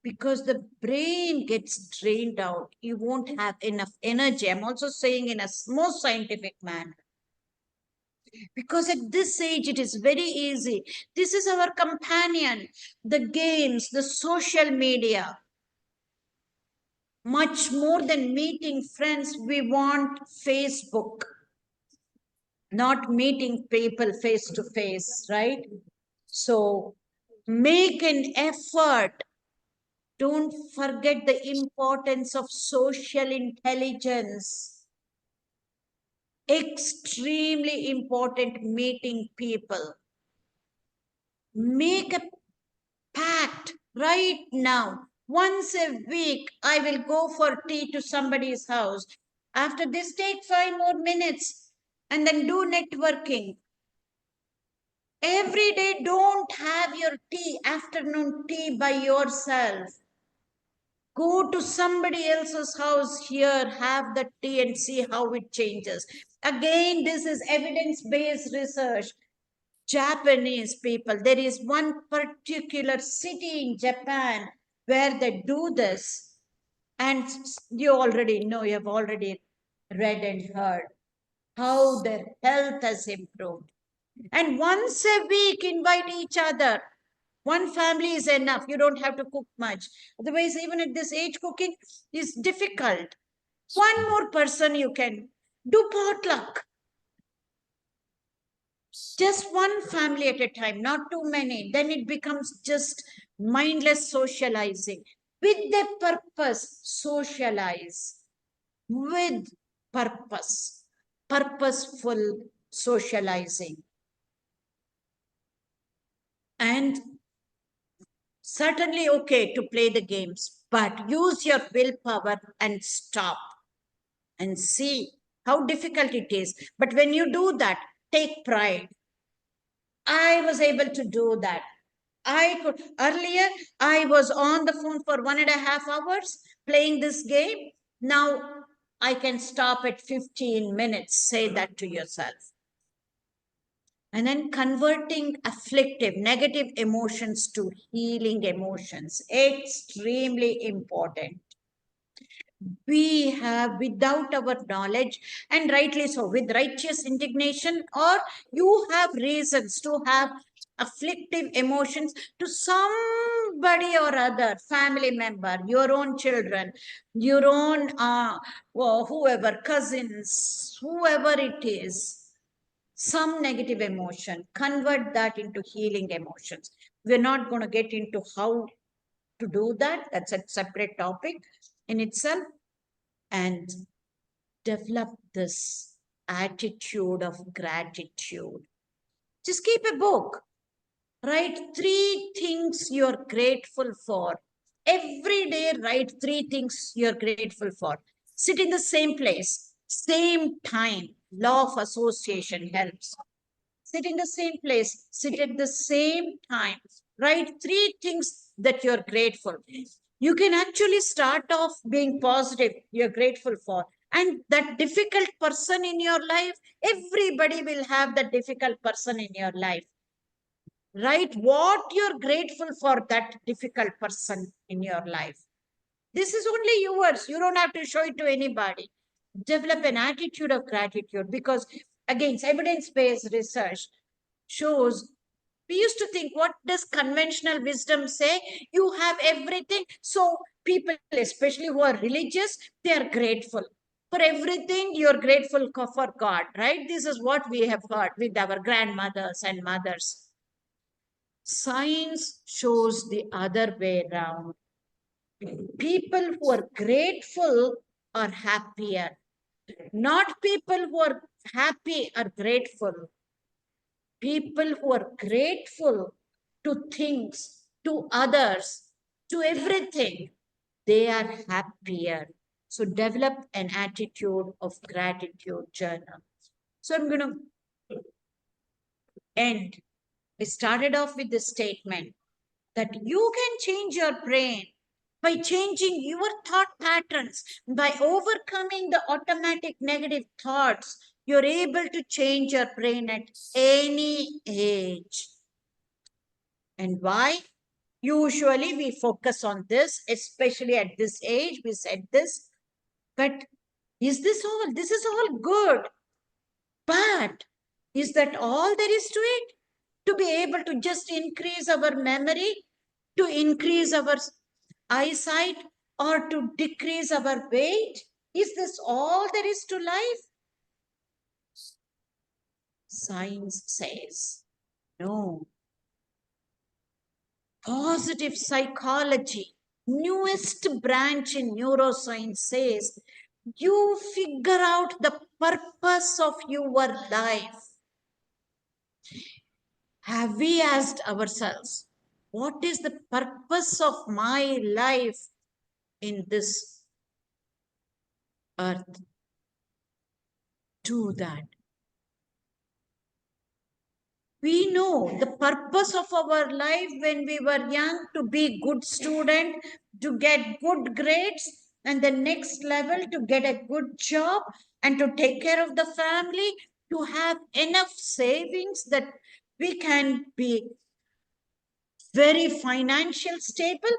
S1: Because the brain gets drained out. You won't have enough energy. I'm also saying in a more scientific manner. Because at this age, it is very easy. This is our companion, the games, the social media. Much more than meeting friends, we want Facebook, not meeting people face to face, right? So make an effort. Don't forget the importance of social intelligence. Extremely important, meeting people. Make a pact right now. Once a week, I will go for tea to somebody's house. After this, take 5 more minutes and then do networking. Every day, don't have your tea, afternoon tea by yourself. Go to somebody else's house here, have the tea and see how it changes. Again, this is evidence-based research. Japanese people, there is one particular city in Japan where they do this. And you already know, you have already read and heard how their health has improved. And once a week, invite each other. One family is enough. You don't have to cook much. Otherwise, even at this age, cooking is difficult. One more person you can do potluck. Just one family at a time, not too many. Then it becomes just mindless socializing. With the purpose, socialize. With purpose, purposeful socializing. And certainly okay to play the games, but use your willpower and stop and see how difficult it is. But when you do that, take pride. I was able to do that. Earlier, I was on the phone for 1.5 hours playing this game. Now I can stop at 15 minutes. Say that to yourself. And then converting afflictive, negative emotions to healing emotions. Extremely important. We have, without our knowledge, and rightly so, with righteous indignation, or you have reasons to have afflictive emotions to somebody or other, family member, your own children, your own whoever, cousins, whoever it is, some negative emotion, convert that into healing emotions. We're not going to get into how to do that. That's a separate topic in itself. And develop this attitude of gratitude. Just keep a book. Write 3 things you're grateful for. Every day, write 3 things you're grateful for. Sit in the same place, same time. Law of association helps. Sit in the same place, sit at the same time. Write 3 things that you're grateful. You can actually start off being positive, you're grateful for. And that difficult person in your life, everybody will have that difficult person in your life. Write what you're grateful for that difficult person in your life. This is only yours. You don't have to show it to anybody. Develop an attitude of gratitude, because again, evidence-based research shows, we used to think, what does conventional wisdom say? You have everything. So people, especially who are religious, they are grateful. For everything, you're grateful for God, right? This is what we have heard with our grandmothers and mothers. Science shows the other way around. People who are grateful are happier. Not people who are happy are grateful. People who are grateful to things, to others, to everything, they are happier. So develop an attitude of gratitude journal. So I'm going to end. We started off with the statement that you can change your brain by changing your thought patterns, by overcoming the automatic negative thoughts. You're able to change your brain at any age. And why? Usually we focus on this, especially at this age, we said this. But is this all? This is all good. But is that all there is to it? To be able to just increase our memory, to increase our eyesight, or to decrease our weight? Is this all there is to life? Science says no. Positive psychology, newest branch in neuroscience, says you figure out the purpose of your life. Have we asked ourselves, what is the purpose of my life in this earth? Do that. We know the purpose of our life when we were young, to be good student, to get good grades, and the next level to get a good job and to take care of the family, to have enough savings that we can be very financial stable.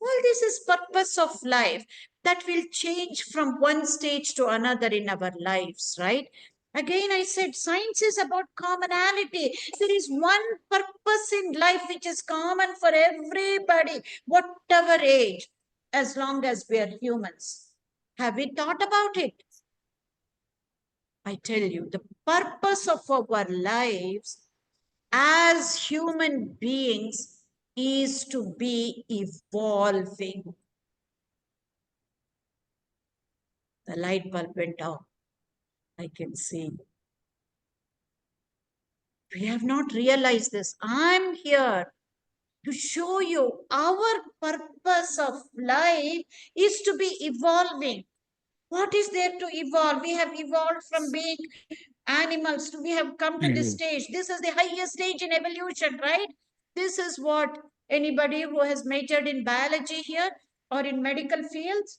S1: All this is purpose of life that will change from one stage to another in our lives, right? Again, I said science is about commonality. There is one purpose in life which is common for everybody, whatever age, as long as we are humans. Have we thought about it? I tell you, the purpose of our lives as human beings is to be evolving. The light bulb went off. I can see. We have not realized this. I'm here to show you our purpose of life is to be evolving. What is there to evolve? We have evolved from being animals to we have come to this stage. This is the highest stage in evolution, right? This is what anybody who has majored in biology here or in medical fields.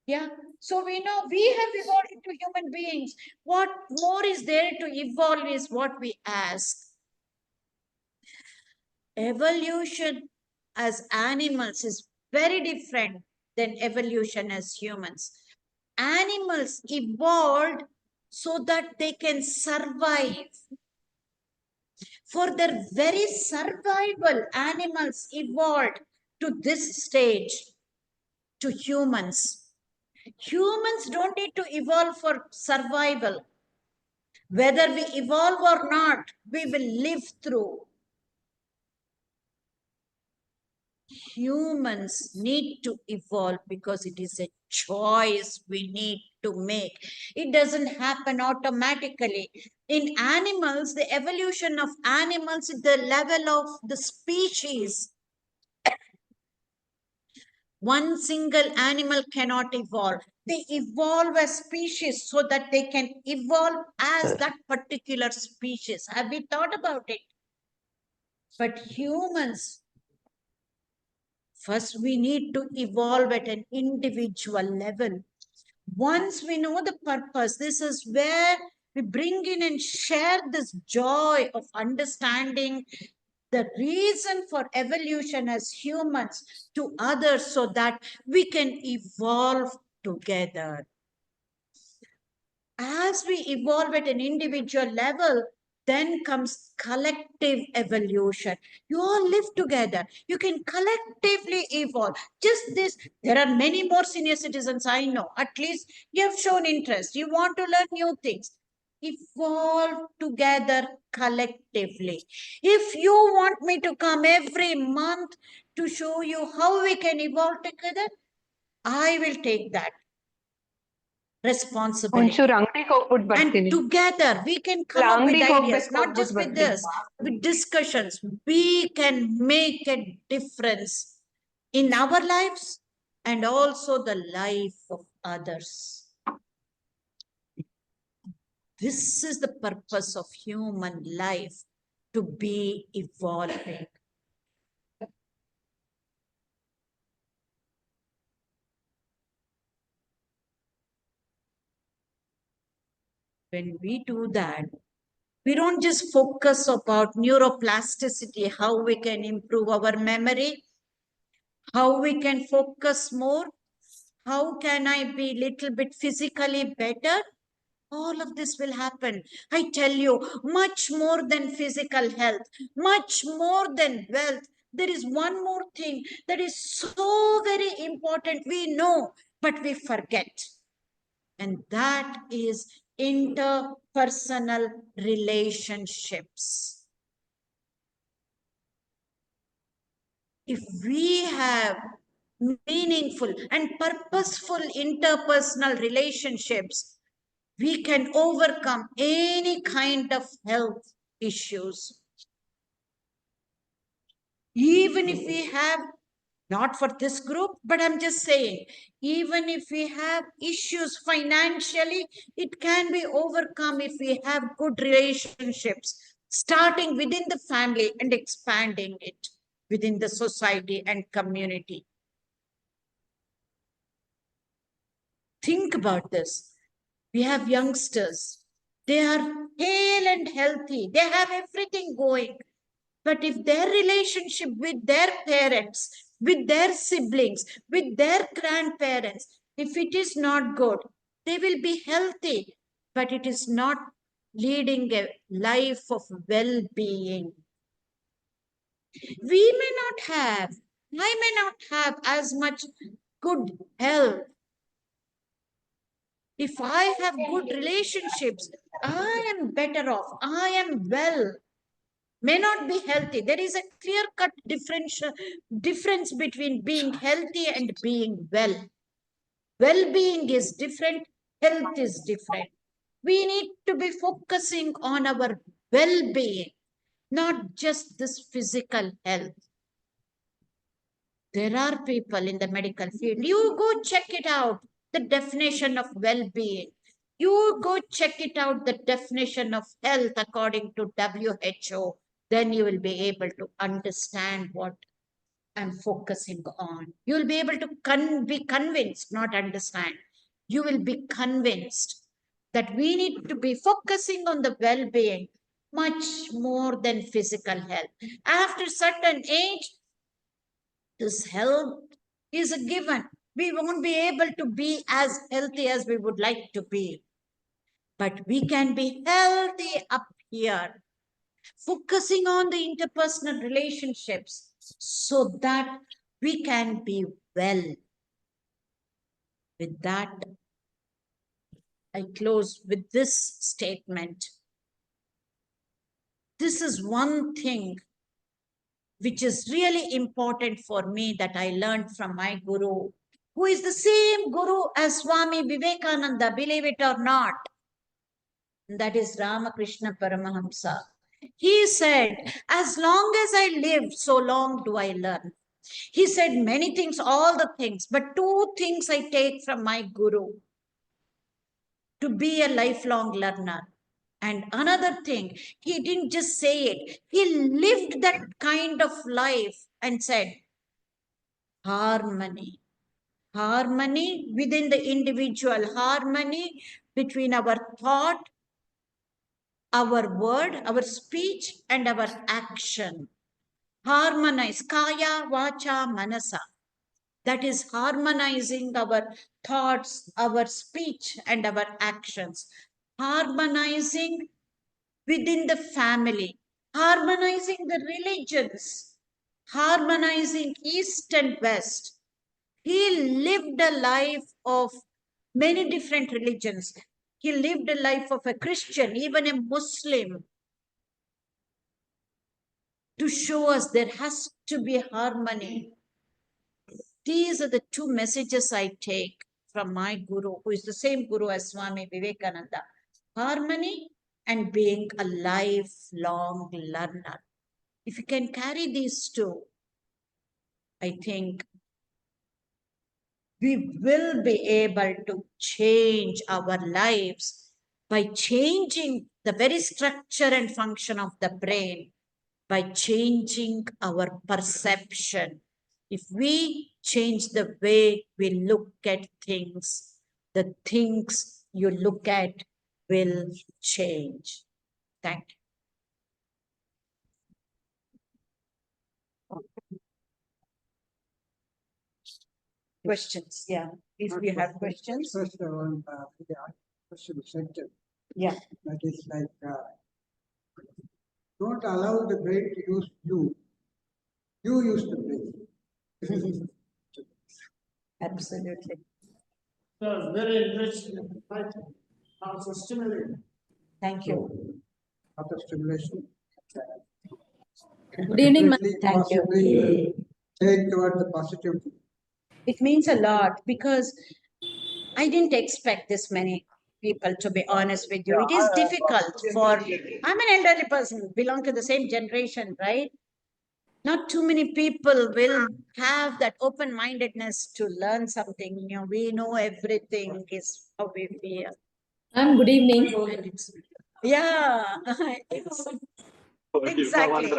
S1: Yeah. So we know we have evolved into human beings. What more is there to evolve is what we ask. Evolution as animals is very different than evolution as humans. Animals evolved so that they can survive. For their very survival, animals evolved to this stage, to humans. Humans don't need to evolve for survival. Whether we evolve or not, we will live through. Humans need to evolve because it is a choice we need to make. It doesn't happen automatically. In animals, the evolution of animals is the level of the species. One single animal cannot evolve. They evolve as species so that they can evolve as that particular species. Have we thought about it? But humans, first we need to evolve at an individual level. Once we know the purpose, this is where we bring in and share this joy of understanding the reason for evolution as humans to others so that we can evolve together. As we evolve at an individual level, then comes collective evolution. You all live together. You can collectively evolve. Just this, there are many more senior citizens I know. At least you have shown interest. You want to learn new things. Evolve together collectively. If you want me to come every month to show you how we can evolve together, I will take that responsibility. And together we can come up with ideas, not just with this, with discussions. We can make a difference in our lives and also the life of others. This is the purpose of human life, to be evolving. When we do that, we don't just focus about neuroplasticity, how we can improve our memory, how we can focus more, how can I be little bit physically better. All of this will happen. I tell you, much more than physical health, much more than wealth. There is one more thing that is so very important. We know, but we forget. And that is interpersonal relationships. If we have meaningful and purposeful interpersonal relationships, we can overcome any kind of health issues. Even if we have, not for this group, but I'm just saying, even if we have issues financially, it can be overcome if we have good relationships, starting within the family and expanding it within the society and community. Think about this. We have youngsters. They are hale and healthy. They have everything going. But if their relationship with their parents, with their siblings, with their grandparents, if it is not good, they will be healthy, but it is not leading a life of well-being. We may not have, I may not have as much good health. If I have good relationships, I am better off. I am well. May not be healthy. There is a clear-cut difference between being healthy and being well. Well-being is different. Health is different. We need to be focusing on our well-being, not just this physical health. There are people in the medical field. You go check it out, the definition of well-being. You go check it out, the definition of health according to WHO. then you will be able to understand what I'm focusing on. You will be able to be convinced, not understand. You will be convinced that we need to be focusing on the well-being much more than physical health. After certain age, this health is a given. We won't be able to be as healthy as we would like to be, but we can be healthy up here, focusing on the interpersonal relationships so that we can be well. With that, I close with this statement. This is one thing which is really important for me that I learned from my guru, who is the same guru as Swami Vivekananda, believe it or not. That is Ramakrishna Paramahamsa. He said, as long as I live, so long do I learn. He said many things, all the things, but two things I take from my guru: to be a lifelong learner. And another thing, he didn't just say it, he lived that kind of life and said, harmony. Harmony within the individual, harmony between our thought, our word, our speech, and our action. Harmonize, kaya, vacha, manasa. That is harmonizing our thoughts, our speech, and our actions. Harmonizing within the family, harmonizing the religions, harmonizing East and West. He lived a life of many different religions. He lived a life of a Christian, even a Muslim, to show us there has to be harmony. These are the two messages I take from my guru, who is the same guru as Swami Vivekananda. Harmony and being a lifelong learner. If you can carry these two, I think we will be able to change our lives by changing the very structure and function of the brain, by changing our perception. If we change the way we look at things, the things you look at will change. Thank you. Questions? Yeah. If you have questions.
S4: First, I want the question center.
S1: Yeah.
S4: That is like, don't allow the brain to use you. You use the brain.
S1: Absolutely.
S8: So very interesting, right? Also stimulating.
S1: Thank you.
S4: After stimulation.
S6: Good evening, ma'am.
S4: Definitely,
S1: Thank you.
S4: possibly take toward the positive.
S1: It means a lot because I didn't expect this many people, to be honest with you. It is difficult for, I'm an elderly person, belong to the same generation, right? Not too many people will have that open-mindedness to learn something new. We know everything is how we feel.
S6: Ma'am, good evening.
S1: And it's, yeah, it's, exactly.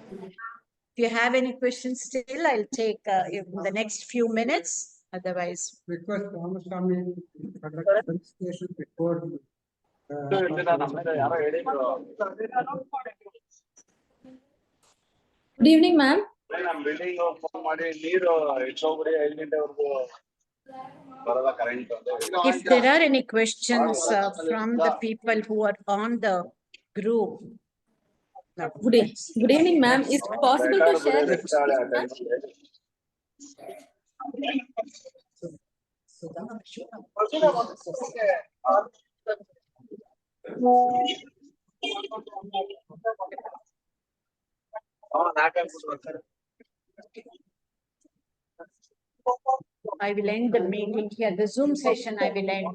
S1: If you have any questions still, I'll take in the next few minutes. Otherwise,
S4: Request Ramaswamy to conduct presentation before
S6: Good evening, ma'am.
S1: if there are any questions from the people who are on the group. No.
S6: Good evening, ma'am. Is it possible to share the questions, ma'am?
S1: I will end the meeting here. The Zoom session I will end.